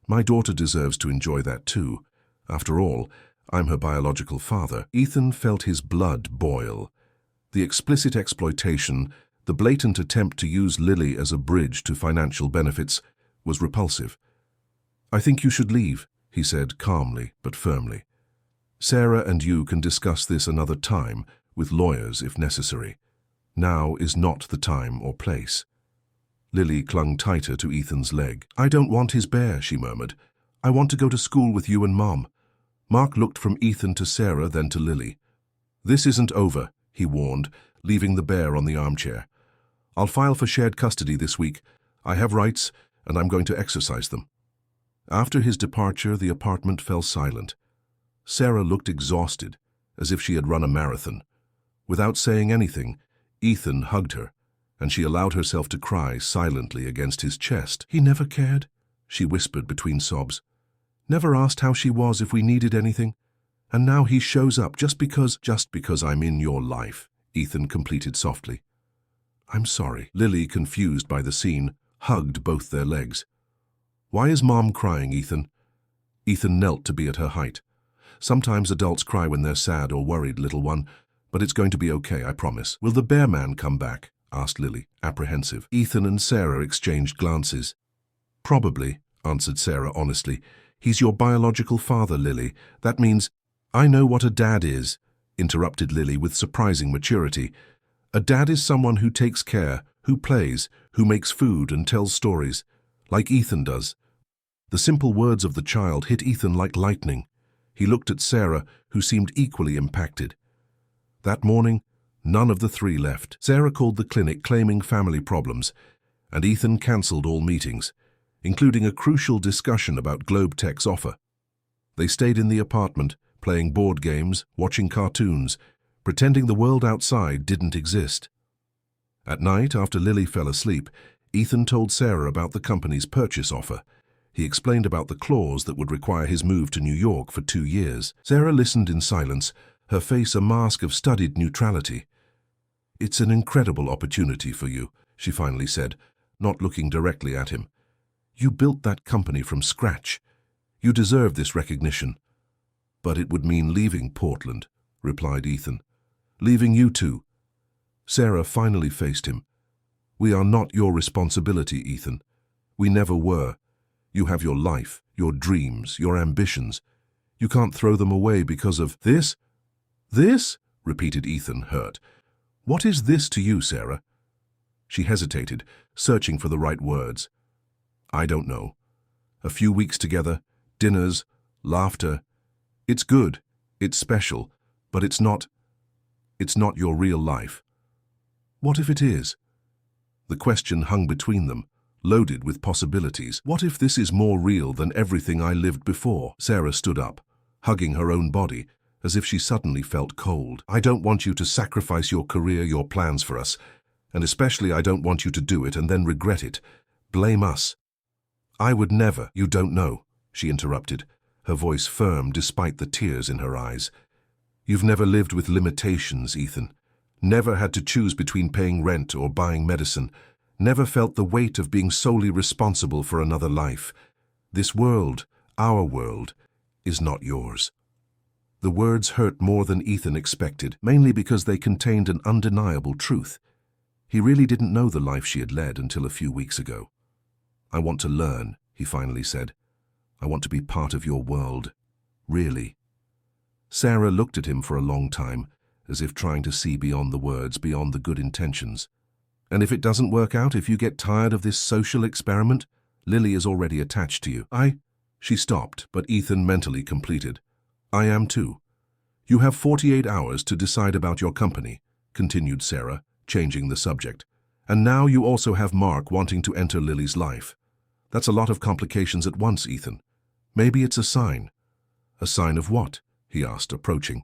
My daughter deserves to enjoy that too. After all, I'm her biological father." Ethan felt his blood boil. The explicit exploitation, the blatant attempt to use Lily as a bridge to financial benefits, was repulsive. "I think you should leave," he said calmly but firmly. "Sarah and you can discuss this another time, with lawyers if necessary. Now is not the time or place." Lily clung tighter to Ethan's leg. "I don't want his bear," she murmured. "I want to go to school with you and Mom." Mark looked from Ethan to Sarah, then to Lily. "This isn't over," he warned, leaving the bear on the armchair. "I'll file for shared custody this week. I have rights, and I'm going to exercise them." After his departure, the apartment fell silent. Sarah looked exhausted, as if she had run a marathon. Without saying anything, Ethan hugged her, and she allowed herself to cry silently against his chest. "He never cared," she whispered between sobs. "Never asked how she was if we needed anything. And now he shows up just because I'm in your life," Ethan completed softly. "I'm sorry." Lily, confused by the scene, hugged both their legs. "Why is Mom crying, Ethan?" Ethan knelt to be at her height. "Sometimes adults cry when they're sad or worried, little one, but it's going to be okay, I promise." "Will the bear man come back?" asked Lily, apprehensive. Ethan and Sarah exchanged glances. "Probably," answered Sarah honestly. "He's your biological father, Lily. That means—" "I know what a dad is," interrupted Lily with surprising maturity. "A dad is someone who takes care, who plays, who makes food and tells stories, like Ethan does." The simple words of the child hit Ethan like lightning. He looked at Sarah, who seemed equally impacted. That morning, none of the three left. Sarah called the clinic claiming family problems, and Ethan cancelled all meetings, including a crucial discussion about Globetech's offer. They stayed in the apartment, playing board games, watching cartoons, pretending the world outside didn't exist. At night, after Lily fell asleep, Ethan told Sarah about the company's purchase offer. He explained about the clause that would require his move to New York for 2 years. Sarah listened in silence, her face a mask of studied neutrality. "It's an incredible opportunity for you," she finally said, not looking directly at him. "You built that company from scratch. You deserve this recognition." "But it would mean leaving Portland," replied Ethan. "Leaving you two." Sarah finally faced him. "We are not your responsibility, Ethan. We never were. You have your life, your dreams, your ambitions. You can't throw them away because of this." "This?" repeated Ethan, hurt. "What is this to you, Sarah?" She hesitated, searching for the right words. "I don't know. A few weeks together, dinners, laughter. It's good, it's special, but it's not your real life." "What if it is?" The question hung between them, loaded with possibilities. "What if this is more real than everything I lived before?" Sarah stood up, hugging her own body, as if she suddenly felt cold. "I don't want you to sacrifice your career, your plans for us, and especially I don't want you to do it and then regret it. Blame us." "I would never." "You don't know," she interrupted, her voice firm despite the tears in her eyes. "You've never lived with limitations, Ethan. Never had to choose between paying rent or buying medicine. Never felt the weight of being solely responsible for another life. This world, our world, is not yours." The words hurt more than Ethan expected, mainly because they contained an undeniable truth. He really didn't know the life she had led until a few weeks ago. "I want to learn," he finally said. "I want to be part of your world. Really." Sarah looked at him for a long time, as if trying to see beyond the words, beyond the good intentions. "And if it doesn't work out, if you get tired of this social experiment, Lily is already attached to you." She stopped, but Ethan mentally completed. "I am too. You have 48 hours to decide about your company," continued Sarah, changing the subject. "And now you also have Mark wanting to enter Lily's life. That's a lot of complications at once, Ethan. Maybe it's a sign." "A sign of what?" he asked, approaching.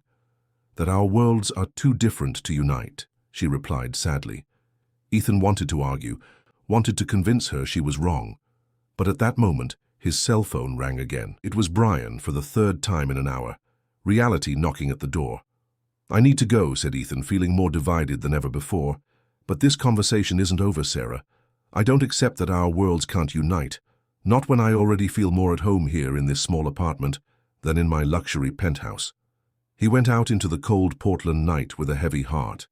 "That our worlds are too different to unite," she replied sadly. Ethan wanted to argue, wanted to convince her she was wrong. But at that moment, his cell phone rang again. It was Brian for the 3rd time in an hour, reality knocking at the door. "I need to go," said Ethan, feeling more divided than ever before. "But this conversation isn't over, Sarah. I don't accept that our worlds can't unite. Not when I already feel more at home here in this small apartment than in my luxury penthouse." He went out into the cold Portland night with a heavy heart.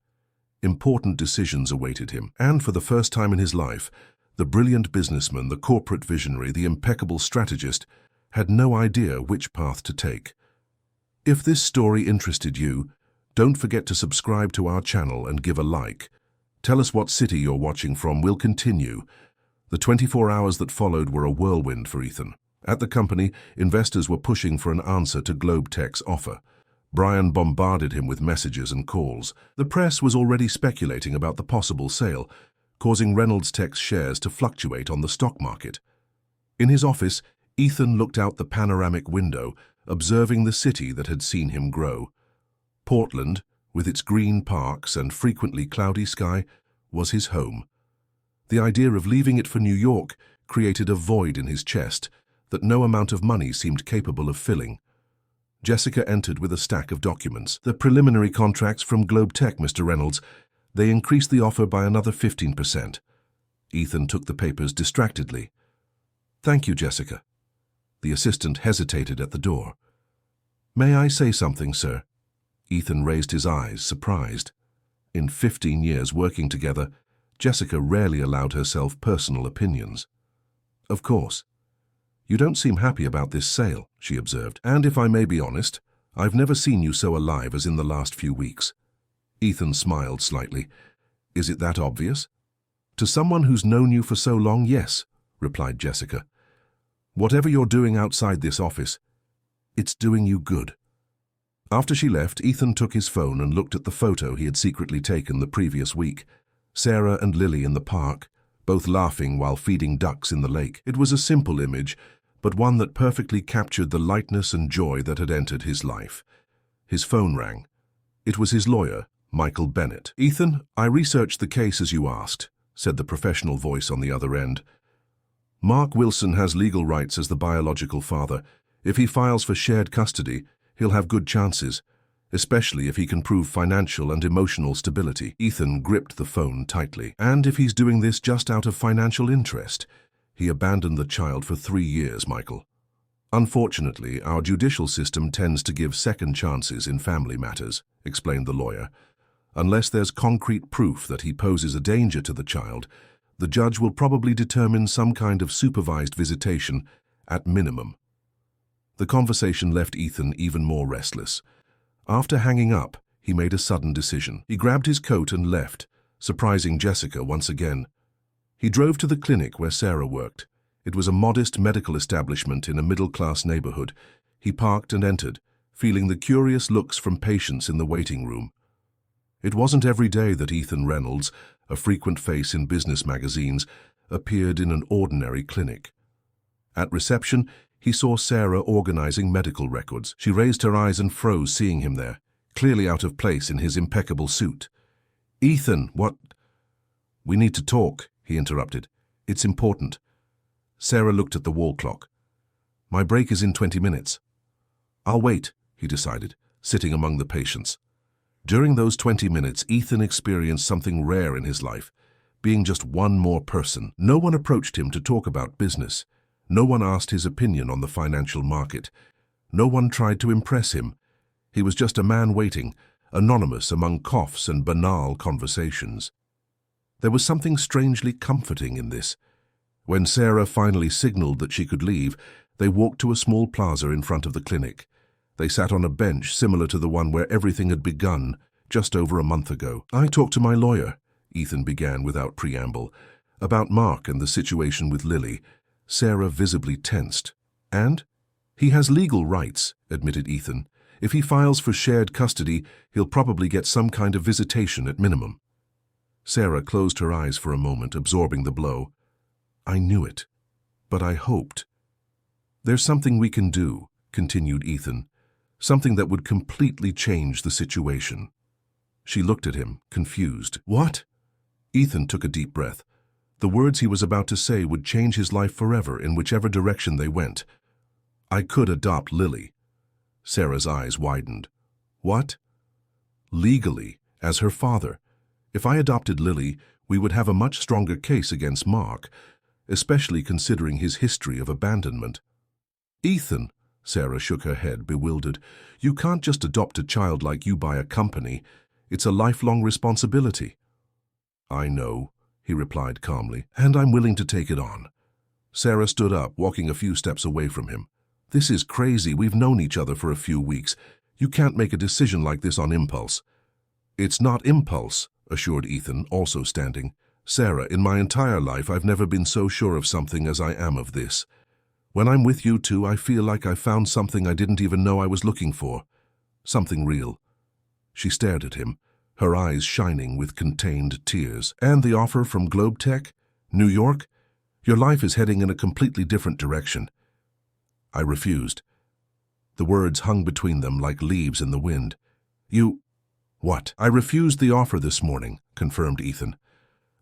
Important decisions awaited him, and for the first time in his life, the brilliant businessman, the corporate visionary, the impeccable strategist, had no idea which path to take. If this story interested you, don't forget to subscribe to our channel and give a like. Tell us what city you're watching from. We'll continue. The 24 hours that followed were a whirlwind for Ethan. At the company, investors were pushing for an answer to Globetech's offer. Brian bombarded him with messages and calls. The press was already speculating about the possible sale. causing Reynolds Tech's shares to fluctuate on the stock market. In his office, Ethan looked out the panoramic window, observing the city that had seen him grow. Portland, with its green parks and frequently cloudy sky, was his home. The idea of leaving it for New York created a void in his chest that no amount of money seemed capable of filling. Jessica entered with a stack of documents. "The preliminary contracts from Globe Tech, Mr. Reynolds. They increased the offer by another 15%. Ethan took the papers distractedly. "Thank you, Jessica." The assistant hesitated at the door. "May I say something, sir?" Ethan raised his eyes, surprised. In 15 years working together, Jessica rarely allowed herself personal opinions. "Of course. You don't seem happy about this sale," she observed. "And if I may be honest, I've never seen you so alive as in the last few weeks." Ethan smiled slightly. "Is it that obvious?" "To someone who's known you for so long, yes," replied Jessica. "Whatever you're doing outside this office, it's doing you good." After she left, Ethan took his phone and looked at the photo he had secretly taken the previous week. Sarah and Lily in the park, both laughing while feeding ducks in the lake. It was a simple image, but one that perfectly captured the lightness and joy that had entered his life. His phone rang. It was his lawyer, Michael Bennett. "Ethan, I researched the case as you asked," said the professional voice on the other end. "Mark Wilson has legal rights as the biological father. If he files for shared custody, he'll have good chances, especially if he can prove financial and emotional stability." Ethan gripped the phone tightly. "And if he's doing this just out of financial interest? He abandoned the child for 3 years, Michael. Unfortunately, our judicial system tends to give second chances in family matters," explained the lawyer. "Unless there's concrete proof that he poses a danger to the child, the judge will probably determine some kind of supervised visitation at minimum." The conversation left Ethan even more restless. After hanging up, he made a sudden decision. He grabbed his coat and left, surprising Jessica once again. He drove to the clinic where Sarah worked. It was a modest medical establishment in a middle-class neighborhood. He parked and entered, feeling the curious looks from patients in the waiting room. It wasn't every day that Ethan Reynolds, a frequent face in business magazines, appeared in an ordinary clinic. At reception, he saw Sarah organizing medical records. She raised her eyes and froze seeing him there, clearly out of place in his impeccable suit. "Ethan, what—" "We need to talk," he interrupted. "It's important." Sarah looked at the wall clock. "My break is in 20 minutes. "I'll wait," he decided, sitting among the patients. During those 20 minutes, Ethan experienced something rare in his life, being just one more person. No one approached him to talk about business. No one asked his opinion on the financial market. No one tried to impress him. He was just a man waiting, anonymous among coughs and banal conversations. There was something strangely comforting in this. When Sarah finally signaled that she could leave, they walked to a small plaza in front of the clinic. They sat on a bench similar to the one where everything had begun just over a month ago. "I talked to my lawyer," Ethan began without preamble, "about Mark and the situation with Lily." Sarah visibly tensed. "And? He has legal rights," admitted Ethan. "If he files for shared custody, he'll probably get some kind of visitation at minimum." Sarah closed her eyes for a moment, absorbing the blow. "I knew it, but I hoped." "There's something we can do," continued Ethan. "Something that would completely change the situation." She looked at him, confused. "What?" Ethan took a deep breath. The words he was about to say would change his life forever in whichever direction they went. "I could adopt Lily." Sarah's eyes widened. "What?" "Legally, as her father. If I adopted Lily, we would have a much stronger case against Mark, especially considering his history of abandonment." "Ethan," Sarah shook her head, bewildered, "you can't just adopt a child like you by a company. It's a lifelong responsibility." "I know," he replied calmly, "and I'm willing to take it on." Sarah stood up, walking a few steps away from him. "This is crazy. We've known each other for a few weeks. You can't make a decision like this on impulse." "It's not impulse," assured Ethan, also standing. "Sarah, in my entire life, I've never been so sure of something as I am of this. When I'm with you two, I feel like I found something I didn't even know I was looking for. Something real." She stared at him, her eyes shining with contained tears. "And the offer from Globe Tech? New York? Your life is heading in a completely different direction." I refused. The words hung between them like leaves in the wind. "You—" "What?" "I refused the offer this morning," confirmed Ethan.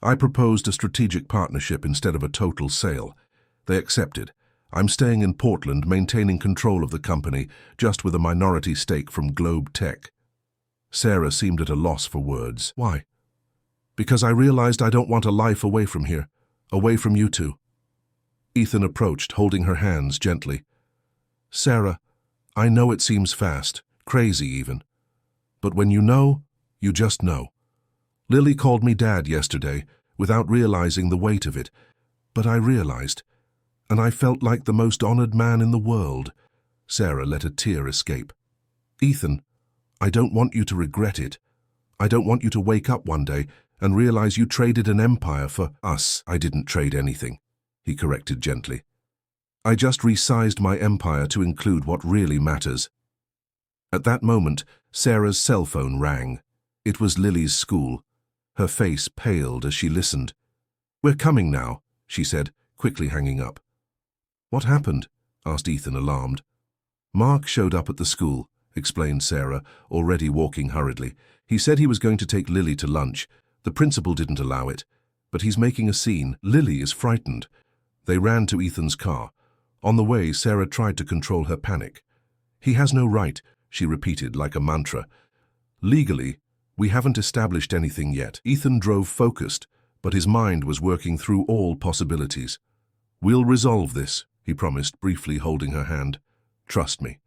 "I proposed a strategic partnership instead of a total sale. They accepted. I'm staying in Portland, maintaining control of the company, just with a minority stake from Globe Tech." Sarah seemed at a loss for words. "Why?" "Because I realized I don't want a life away from here, away from you two." Ethan approached, holding her hands gently. "Sarah, I know it seems fast, crazy even. But when you know, you just know. Lily called me Dad yesterday, without realizing the weight of it. But I realized, and I felt like the most honored man in the world." Sarah let a tear escape. "Ethan, I don't want you to regret it. I don't want you to wake up one day and realize you traded an empire for us." "I didn't trade anything," he corrected gently. "I just resized my empire to include what really matters." At that moment, Sarah's cell phone rang. It was Lily's school. Her face paled as she listened. "We're coming now," she said, quickly hanging up. "What happened?" asked Ethan, alarmed. "Mark showed up at the school," explained Sarah, already walking hurriedly. "He said he was going to take Lily to lunch. The principal didn't allow it, but he's making a scene. Lily is frightened." They ran to Ethan's car. On the way, Sarah tried to control her panic. "He has no right," she repeated like a mantra. "Legally, we haven't established anything yet." Ethan drove focused, but his mind was working through all possibilities. "We'll resolve this," he promised, briefly holding her hand. "Trust me."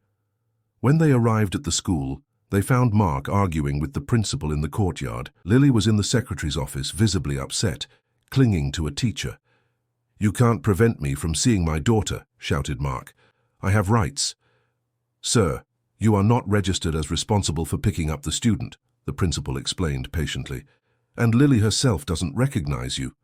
When they arrived at the school, they found Mark arguing with the principal in the courtyard. Lily was in the secretary's office, visibly upset, clinging to a teacher. "You can't prevent me from seeing my daughter," shouted Mark. "I have rights." "Sir, you are not registered as responsible for picking up the student," the principal explained patiently. "And Lily herself doesn't recognize you."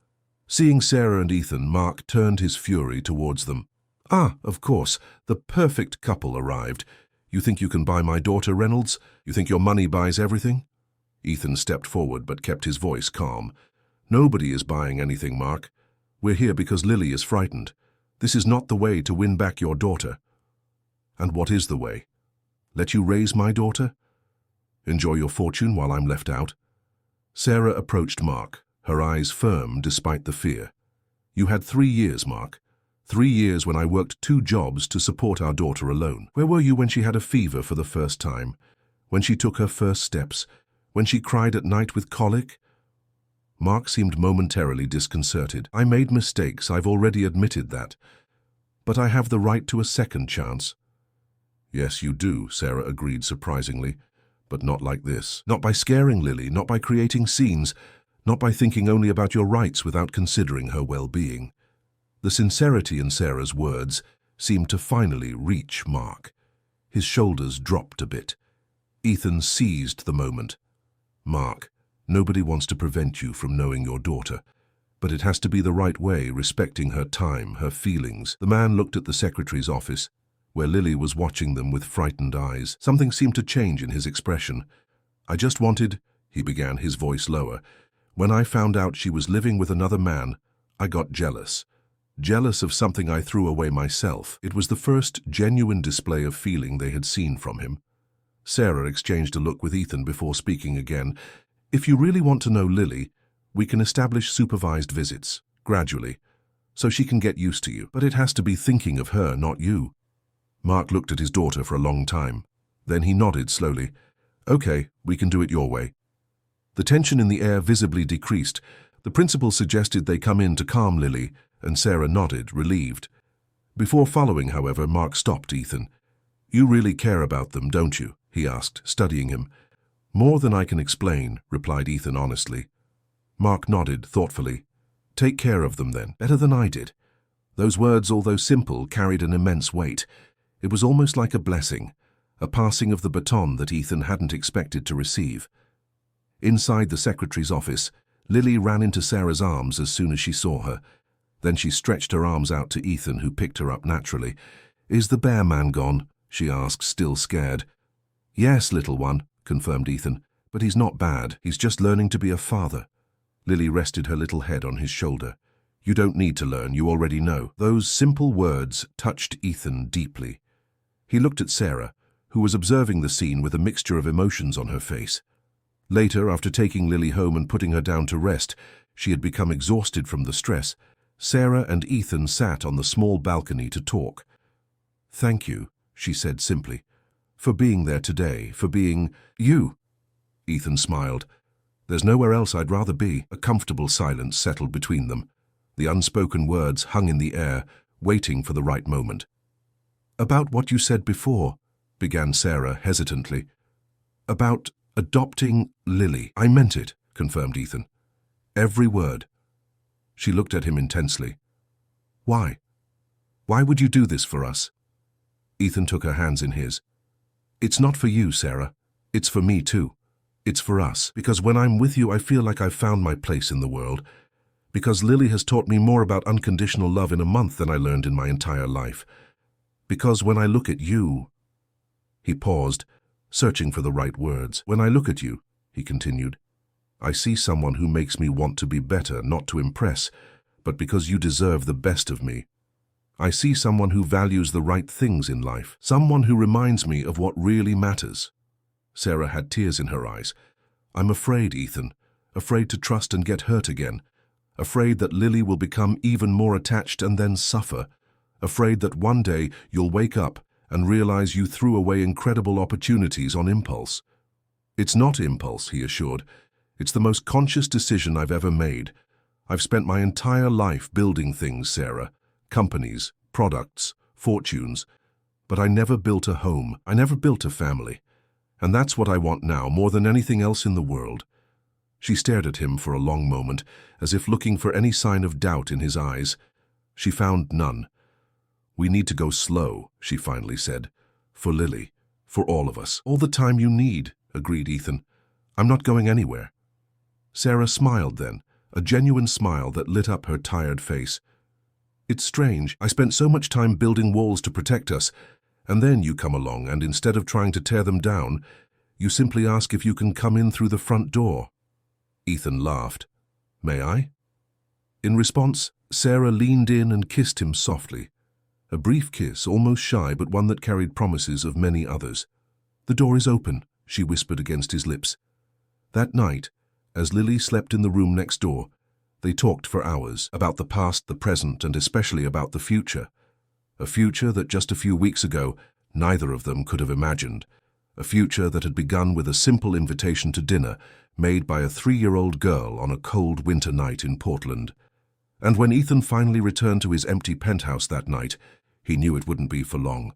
Seeing Sarah and Ethan, Mark turned his fury towards them. "Ah, of course, the perfect couple arrived. You think you can buy my daughter, Reynolds? You think your money buys everything?" Ethan stepped forward but kept his voice calm. "Nobody is buying anything, Mark. We're here because Lily is frightened. This is not the way to win back your daughter." "And what is the way? Let you raise my daughter? Enjoy your fortune while I'm left out?" Sarah approached Mark, her eyes firm despite the fear. "You had 3 years, Mark. 3 years when I worked 2 jobs to support our daughter alone. Where were you when she had a fever for the first time? When she took her first steps? When she cried at night with colic?" Mark seemed momentarily disconcerted. "I made mistakes, I've already admitted that. But I have the right to a second chance." "Yes, you do," Sarah agreed surprisingly. "But not like this. Not by scaring Lily, not by creating scenes, not by thinking only about your rights without considering her well-being." The sincerity in Sarah's words seemed to finally reach Mark. His shoulders dropped a bit. Ethan seized the moment. "Mark, nobody wants to prevent you from knowing your daughter. But it has to be the right way, respecting her time, her feelings." The man looked at the secretary's office, where Lily was watching them with frightened eyes. Something seemed to change in his expression. "I just wanted," he began, his voice lower. "When I found out she was living with another man, I got jealous. Jealous of something I threw away myself." It was the first genuine display of feeling they had seen from him. Sarah exchanged a look with Ethan before speaking again. "If you really want to know Lily, we can establish supervised visits, gradually, so she can get used to you. But it has to be thinking of her, not you." Mark looked at his daughter for a long time. Then he nodded slowly. "Okay, we can do it your way." The tension in the air visibly decreased. The principal suggested they come in to calm Lily, and Sarah nodded, relieved. Before following, however, Mark stopped Ethan. "You really care about them, don't you?" he asked, studying him. "More than I can explain," replied Ethan honestly. Mark nodded thoughtfully. "Take care of them then, better than I did." Those words, although simple, carried an immense weight. It was almost like a blessing, a passing of the baton that Ethan hadn't expected to receive. Inside the secretary's office, Lily ran into Sarah's arms as soon as she saw her. Then she stretched her arms out to Ethan, who picked her up naturally. "Is the bear man gone?" she asked, still scared. "Yes, little one," confirmed Ethan, But he's not bad. He's just learning to be a father. Lily rested her little head on his shoulder. You don't need to learn, you already know. Those simple words touched Ethan deeply. He looked at Sarah, who was observing the scene with a mixture of emotions on her face. Later, after taking Lily home and putting her down to rest, she had become exhausted from the stress. Sarah and Ethan sat on the small balcony to talk. "Thank you," she said simply, "for being there today, for being you." Ethan smiled. "There's nowhere else I'd rather be." A comfortable silence settled between them. The unspoken words hung in the air, waiting for the right moment. "About what you said before," began Sarah hesitantly. "About adopting Lily." "I meant it," confirmed Ethan. "Every word." She looked at him intensely. "Why? Why would you do this for us?" Ethan took her hands in his. "It's not for you, Sarah. It's for me too. It's for us. Because when I'm with you, I feel like I've found my place in the world. Because Lily has taught me more about unconditional love in a month than I learned in my entire life. Because when I look at you—" He paused, searching for the right words. "When I look at you," he continued, "I see someone who makes me want to be better, not to impress, but because you deserve the best of me. I see someone who values the right things in life, someone who reminds me of what really matters." Sarah had tears in her eyes. "I'm afraid, Ethan, afraid to trust and get hurt again. Afraid that Lily will become even more attached and then suffer. Afraid that one day you'll wake up and realize you threw away incredible opportunities on impulse." "It's not impulse," he assured. "It's the most conscious decision I've ever made. I've spent my entire life building things, Sarah. Companies, products, fortunes. But I never built a home. I never built a family. And that's what I want now, more than anything else in the world." She stared at him for a long moment, as if looking for any sign of doubt in his eyes. She found none. "We need to go slow," she finally said. "For Lily. For all of us." "All the time you need," agreed Ethan. "I'm not going anywhere." Sarah smiled then, a genuine smile that lit up her tired face. "It's strange. I spent so much time building walls to protect us, and then you come along and instead of trying to tear them down, you simply ask if you can come in through the front door." Ethan laughed. "May I?" In response, Sarah leaned in and kissed him softly. A brief kiss, almost shy, but one that carried promises of many others. "The door is open," she whispered against his lips. That night, as Lily slept in the room next door, they talked for hours about the past, the present, and especially about the future. A future that just a few weeks ago, neither of them could have imagined. A future that had begun with a simple invitation to dinner made by a 3-year-old girl on a cold winter night in Portland. And when Ethan finally returned to his empty penthouse that night, he knew it wouldn't be for long.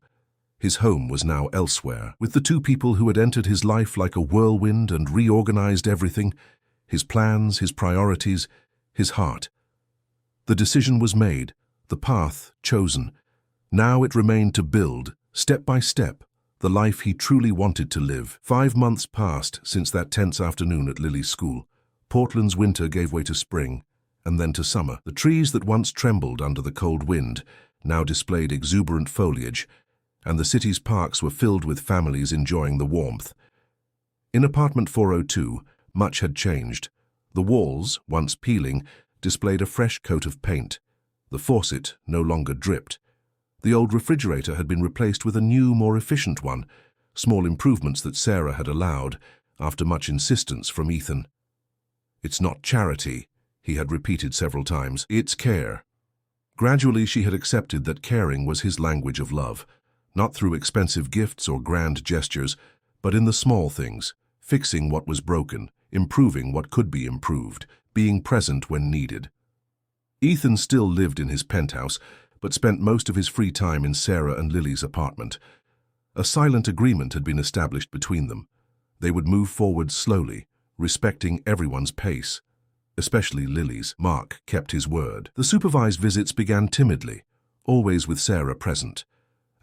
His home was now elsewhere, with the two people who had entered his life like a whirlwind and reorganized everything, his plans, his priorities, his heart. The decision was made, the path chosen. Now it remained to build, step by step, the life he truly wanted to live. 5 months passed since that tense afternoon at Lily's school. Portland's winter gave way to spring, and then to summer. The trees that once trembled under the cold wind now displayed exuberant foliage, and the city's parks were filled with families enjoying the warmth. In apartment 402, much had changed. The walls, once peeling, displayed a fresh coat of paint. The faucet no longer dripped. The old refrigerator had been replaced with a new, more efficient one, small improvements that Sarah had allowed, after much insistence from Ethan. "It's not charity," he had repeated several times. "It's care." Gradually she had accepted that caring was his language of love, not through expensive gifts or grand gestures, but in the small things, fixing what was broken, improving what could be improved, being present when needed. Ethan still lived in his penthouse, but spent most of his free time in Sarah and Lily's apartment. A silent agreement had been established between them. They would move forward slowly, respecting everyone's pace, especially Lily's. Mark kept his word. The supervised visits began timidly, always with Sarah present.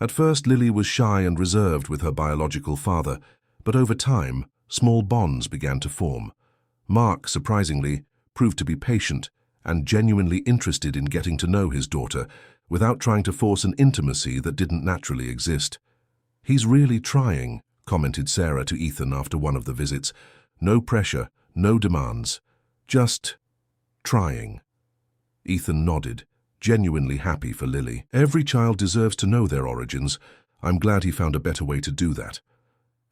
At first, Lily was shy and reserved with her biological father, but over time, small bonds began to form. Mark, surprisingly, proved to be patient and genuinely interested in getting to know his daughter, without trying to force an intimacy that didn't naturally exist. "He's really trying," commented Sarah to Ethan after one of the visits. No pressure, no demands. Just trying. Ethan nodded, genuinely happy for Lily. Every child deserves to know their origins. I'm glad he found a better way to do that.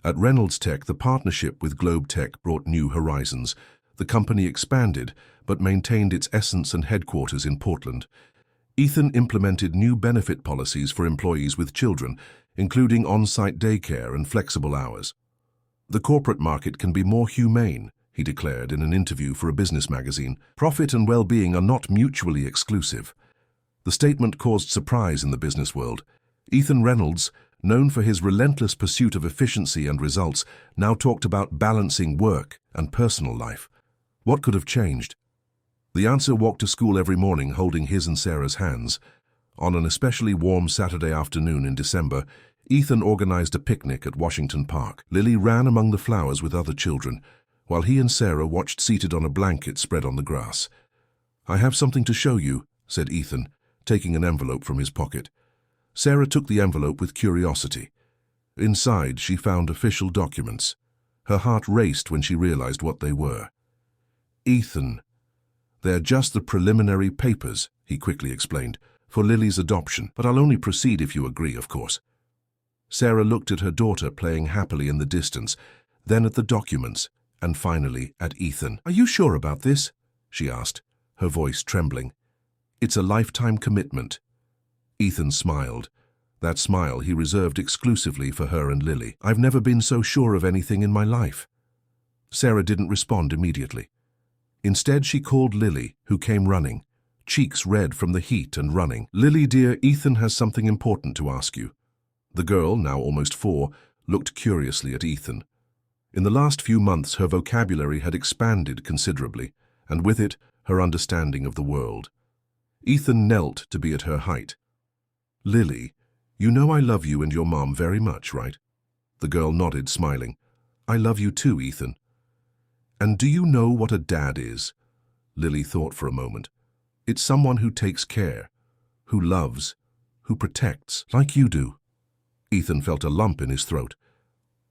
At Reynolds Tech, the partnership with Globe Tech brought new horizons. The company expanded, but maintained its essence and headquarters in Portland. Ethan implemented new benefit policies for employees with children, including on-site daycare and flexible hours. The corporate market can be more humane, he declared in an interview for a business magazine. Profit and well-being are not mutually exclusive. The statement caused surprise in the business world. Ethan Reynolds, known for his relentless pursuit of efficiency and results, now talked about balancing work and personal life. What could have changed? The answer walked to school every morning holding his and Sarah's hands. On an especially warm Saturday afternoon in December, Ethan organized a picnic at Washington Park. Lily ran among the flowers with other children, while he and Sarah watched seated on a blanket spread on the grass. "I have something to show you," said Ethan, taking an envelope from his pocket. Sarah took the envelope with curiosity. Inside, she found official documents. Her heart raced when she realized what they were. "Ethan, they're just the preliminary papers," he quickly explained, "for Lily's adoption, but I'll only proceed if you agree, of course." Sarah looked at her daughter playing happily in the distance, then at the documents, and finally at Ethan. "Are you sure about this?" she asked, her voice trembling. "It's a lifetime commitment." Ethan smiled. That smile he reserved exclusively for her and Lily. "I've never been so sure of anything in my life." Sarah didn't respond immediately. Instead, she called Lily, who came running, cheeks red from the heat and running. "Lily, dear, Ethan has something important to ask you." The girl, now almost 4, looked curiously at Ethan. In the last few months, her vocabulary had expanded considerably, and with it, her understanding of the world. Ethan knelt to be at her height. "Lily, you know I love you and your mom very much, right?" The girl nodded, smiling. "I love you too, Ethan." "And do you know what a dad is?" Lily thought for a moment. "It's someone who takes care, who loves, who protects, like you do." Ethan felt a lump in his throat.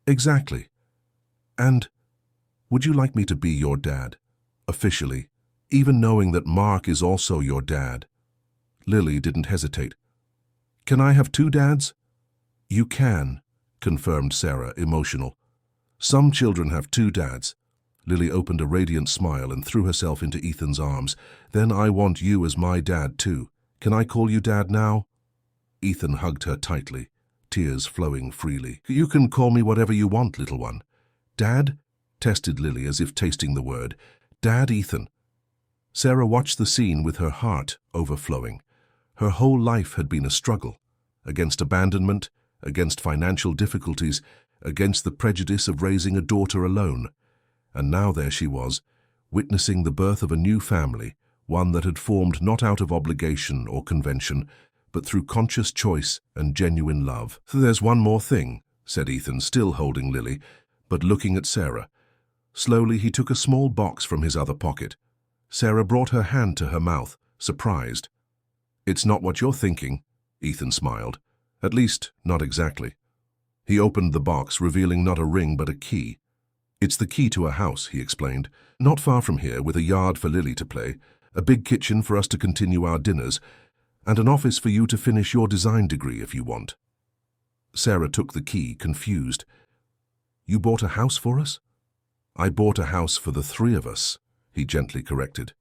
"Exactly. And would you like me to be your dad, officially, even knowing that Mark is also your dad?" Lily didn't hesitate. "Can I have 2 dads?" "You can," confirmed Sarah, emotional. "Some children have 2 dads." Lily opened a radiant smile and threw herself into Ethan's arms. "Then I want you as my dad too. Can I call you Dad now?" Ethan hugged her tightly, tears flowing freely. "You can call me whatever you want, little one." "Dad?" tested Lily as if tasting the word. "Dad, Ethan." Sarah watched the scene with her heart overflowing. Her whole life had been a struggle, against abandonment, against financial difficulties, against the prejudice of raising a daughter alone. And now there she was, witnessing the birth of a new family, one that had formed not out of obligation or convention, but through conscious choice and genuine love. "There's one more thing," said Ethan, still holding Lily, but looking at Sarah. Slowly he took a small box from his other pocket. Sarah brought her hand to her mouth, surprised. "It's not what you're thinking," Ethan smiled. "At least, not exactly." He opened the box, revealing not a ring but a key. "It's the key to a house," he explained. "Not far from here, with a yard for Lily to play, a big kitchen for us to continue our dinners, and an office for you to finish your design degree if you want." Sarah took the key, confused. "You bought a house for us?" "I bought a house for the 3 of us," he gently corrected.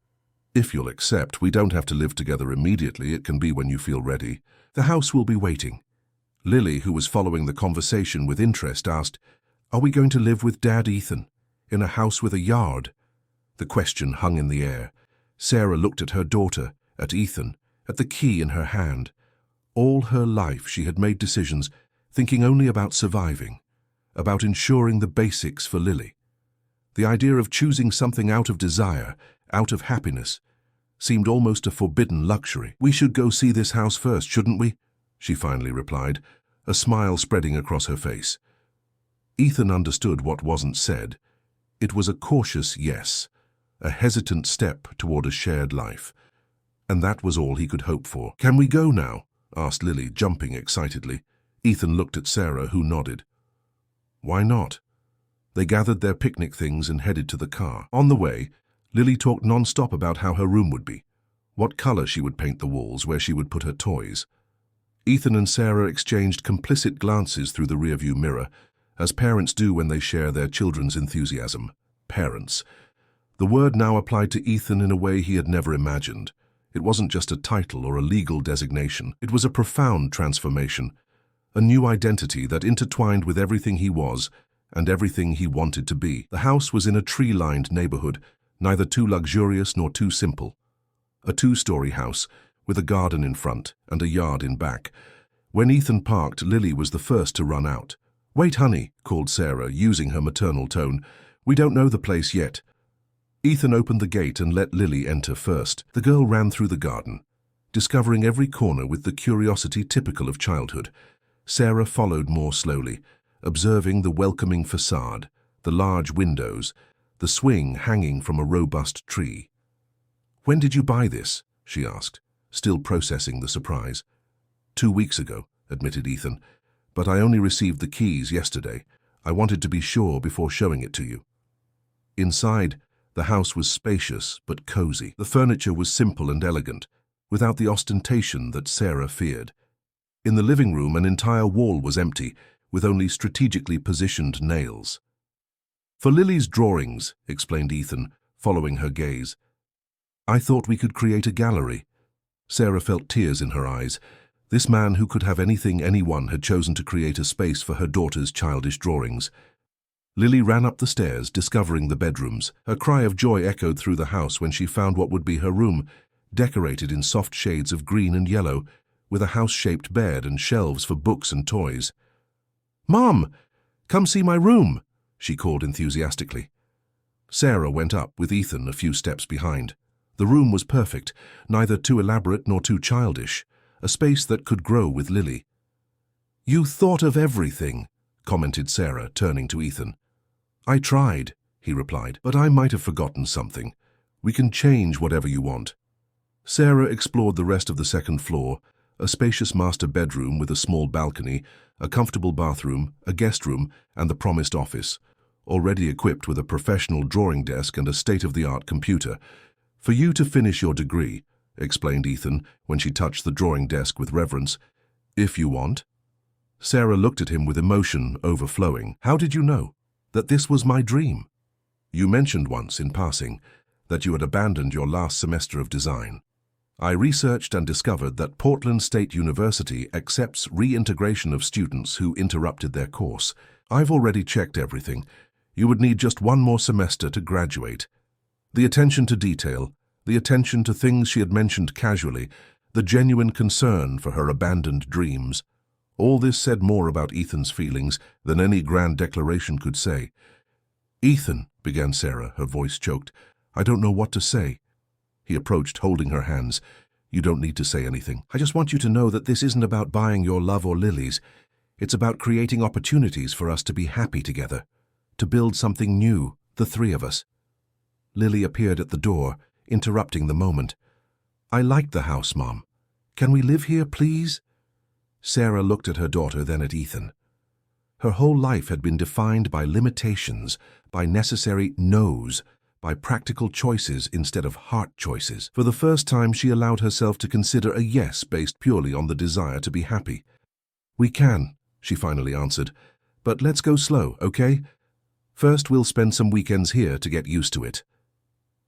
"If you'll accept, we don't have to live together immediately. It can be when you feel ready. The house will be waiting." Lily, who was following the conversation with interest, asked, "Are we going to live with Dad, Ethan, in a house with a yard?" The question hung in the air. Sarah looked at her daughter, at Ethan, at the key in her hand. All her life she had made decisions thinking only about surviving, about ensuring the basics for Lily. The idea of choosing something out of desire, out of happiness, seemed almost a forbidden luxury. "We should go see this house first, shouldn't we?" she finally replied, a smile spreading across her face. Ethan understood what wasn't said. It was a cautious yes, a hesitant step toward a shared life. And that was all he could hope for. "Can we go now?" asked Lily, jumping excitedly. Ethan looked at Sarah, who nodded. "Why not?" They gathered their picnic things and headed to the car. On the way, Lily talked non-stop about how her room would be, what color she would paint the walls, where she would put her toys. Ethan and Sarah exchanged complicit glances through the rearview mirror, as parents do when they share their children's enthusiasm. Parents. The word now applied to Ethan in a way he had never imagined. It wasn't just a title or a legal designation. It was a profound transformation, a new identity that intertwined with everything he was and everything he wanted to be. The house was in a tree-lined neighborhood, neither too luxurious nor too simple. A two-story house, with a garden in front and a yard in back. When Ethan parked, Lily was the first to run out. "Wait, honey," called Sarah, using her maternal tone. "We don't know the place yet." Ethan opened the gate and let Lily enter first. The girl ran through the garden, discovering every corner with the curiosity typical of childhood. Sarah followed more slowly, observing the welcoming facade, the large windows, the swing hanging from a robust tree. "When did you buy this?" she asked, still processing the surprise. 2 weeks ago, admitted Ethan, "but I only received the keys yesterday. I wanted to be sure before showing it to you." Inside, the house was spacious but cozy. The furniture was simple and elegant, without the ostentation that Sarah feared. In the living room, an entire wall was empty, with only strategically positioned nails. "For Lily's drawings," explained Ethan, following her gaze. "I thought we could create a gallery." Sarah felt tears in her eyes. This man who could have anything anyone had chosen to create a space for her daughter's childish drawings. Lily ran up the stairs, discovering the bedrooms. Her cry of joy echoed through the house when she found what would be her room, decorated in soft shades of green and yellow, with a house-shaped bed and shelves for books and toys. "Mom, come see my room," she called enthusiastically. Sarah went up, with Ethan a few steps behind. The room was perfect, neither too elaborate nor too childish, a space that could grow with Lily. "You thought of everything," commented Sarah, turning to Ethan. "I tried," he replied, "but I might have forgotten something. We can change whatever you want." Sarah explored the rest of the second floor, a spacious master bedroom with a small balcony, a comfortable bathroom, a guest room, and the promised office, already equipped with a professional drawing desk and a state-of-the-art computer. "For you to finish your degree," explained Ethan when she touched the drawing desk with reverence. "If you want." Sarah looked at him with emotion overflowing. "How did you know that this was my dream?" "You mentioned once, in passing, that you had abandoned your last semester of design. I researched and discovered that Portland State University accepts reintegration of students who interrupted their course. I've already checked everything. You would need just one more semester to graduate." The attention to detail, the attention to things she had mentioned casually, the genuine concern for her abandoned dreams. All this said more about Ethan's feelings than any grand declaration could say. "Ethan," began Sarah, her voice choked, "I don't know what to say." He approached, holding her hands. "You don't need to say anything. I just want you to know that this isn't about buying your love or Lily's. It's about creating opportunities for us to be happy together, to build something new, the three of us." Lily appeared at the door, interrupting the moment. "I like the house, Mom. Can we live here, please?" Sarah looked at her daughter, then at Ethan. Her whole life had been defined by limitations, by necessary no's, by practical choices instead of heart choices. For the first time, she allowed herself to consider a yes based purely on the desire to be happy. "We can," she finally answered, "but let's go slow, okay? First, we'll spend some weekends here to get used to it."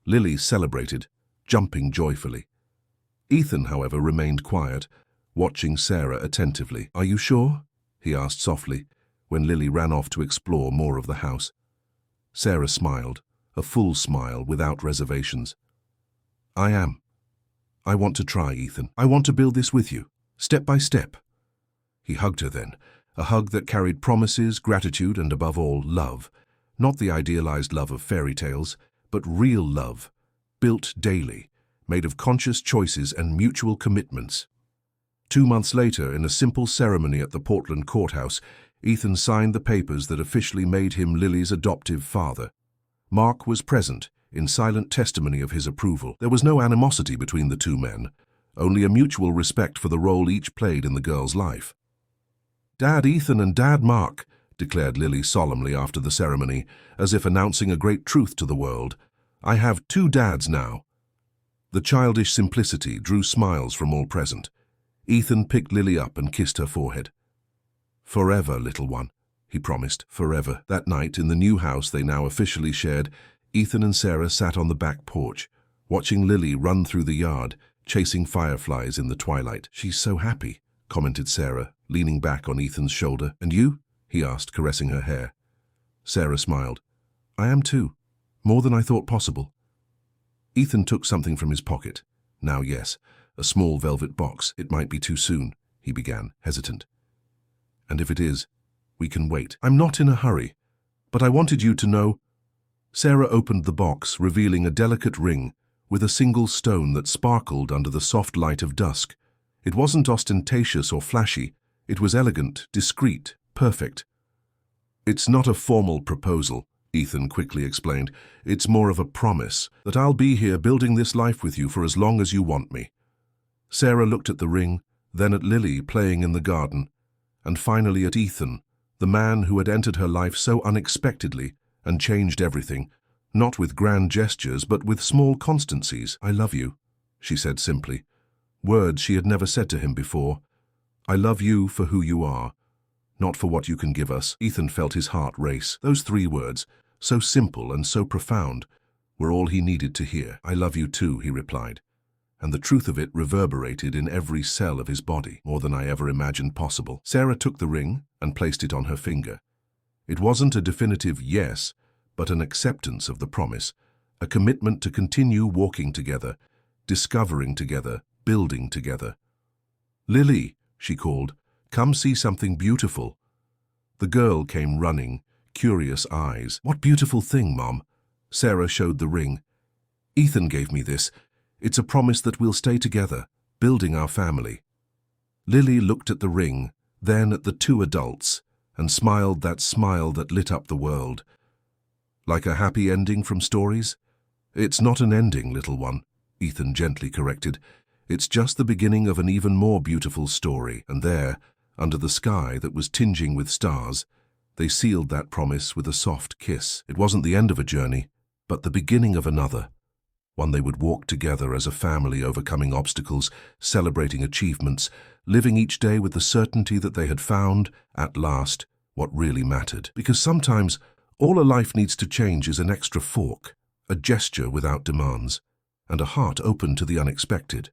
Lily celebrated, jumping joyfully. Ethan, however, remained quiet, watching Sarah attentively. "Are you sure?" he asked softly, when Lily ran off to explore more of the house. Sarah smiled, a full smile without reservations. "I am. I want to try, Ethan. I want to build this with you, step by step." He hugged her then, a hug that carried promises, gratitude, and above all, love. Not the idealized love of fairy tales, but real love, built daily, made of conscious choices and mutual commitments. 2 months later, in a simple ceremony at the Portland courthouse, Ethan signed the papers that officially made him Lily's adoptive father. Mark was present, in silent testimony of his approval. There was no animosity between the two men, only a mutual respect for the role each played in the girl's life. "Dad Ethan and Dad Mark," declared Lily solemnly after the ceremony, as if announcing a great truth to the world. "I have 2 dads now." The childish simplicity drew smiles from all present. Ethan picked Lily up and kissed her forehead. "Forever, little one," he promised, forever. That night, in the new house they now officially shared, Ethan and Sarah sat on the back porch, watching Lily run through the yard, chasing fireflies in the twilight. "She's so happy," commented Sarah, leaning back on Ethan's shoulder. "And you?" he asked, caressing her hair. Sarah smiled. "I am too. More than I thought possible." Ethan took something from his pocket. "Now, yes, a small velvet box. It might be too soon," he began, hesitant. "And if it is, we can wait. I'm not in a hurry, but I wanted you to know." Sarah opened the box, revealing a delicate ring with a single stone that sparkled under the soft light of dusk. It wasn't ostentatious or flashy. It was elegant, discreet, perfect. "It's not a formal proposal," Ethan quickly explained. "It's more of a promise that I'll be here building this life with you for as long as you want me." Sarah looked at the ring, then at Lily playing in the garden, and finally at Ethan, the man who had entered her life so unexpectedly and changed everything, not with grand gestures but with small constancies. "I love you," she said simply, words she had never said to him before. "I love you for who you are, not for what you can give us." Ethan felt his heart race. Those 3 words, so simple and so profound, were all he needed to hear. "I love you too," he replied, and the truth of it reverberated in every cell of his body, more than I ever imagined possible. Sarah took the ring and placed it on her finger. It wasn't a definitive yes, but an acceptance of the promise, a commitment to continue walking together, discovering together, building together. "Lily," she called, "come see something beautiful." The girl came running, curious eyes. "What beautiful thing, Mom?" Sarah showed the ring. "Ethan gave me this. It's a promise that we'll stay together, building our family." Lily looked at the ring, then at the 2 adults, and smiled that smile that lit up the world. "Like a happy ending from stories?" "It's not an ending, little one," Ethan gently corrected. "It's just the beginning of an even more beautiful story." And there, under the sky that was tinging with stars, they sealed that promise with a soft kiss. It wasn't the end of a journey, but the beginning of another. One they would walk together as a family, overcoming obstacles, celebrating achievements, living each day with the certainty that they had found, at last, what really mattered. Because sometimes all a life needs to change is an extra fork, a gesture without demands, and a heart open to the unexpected.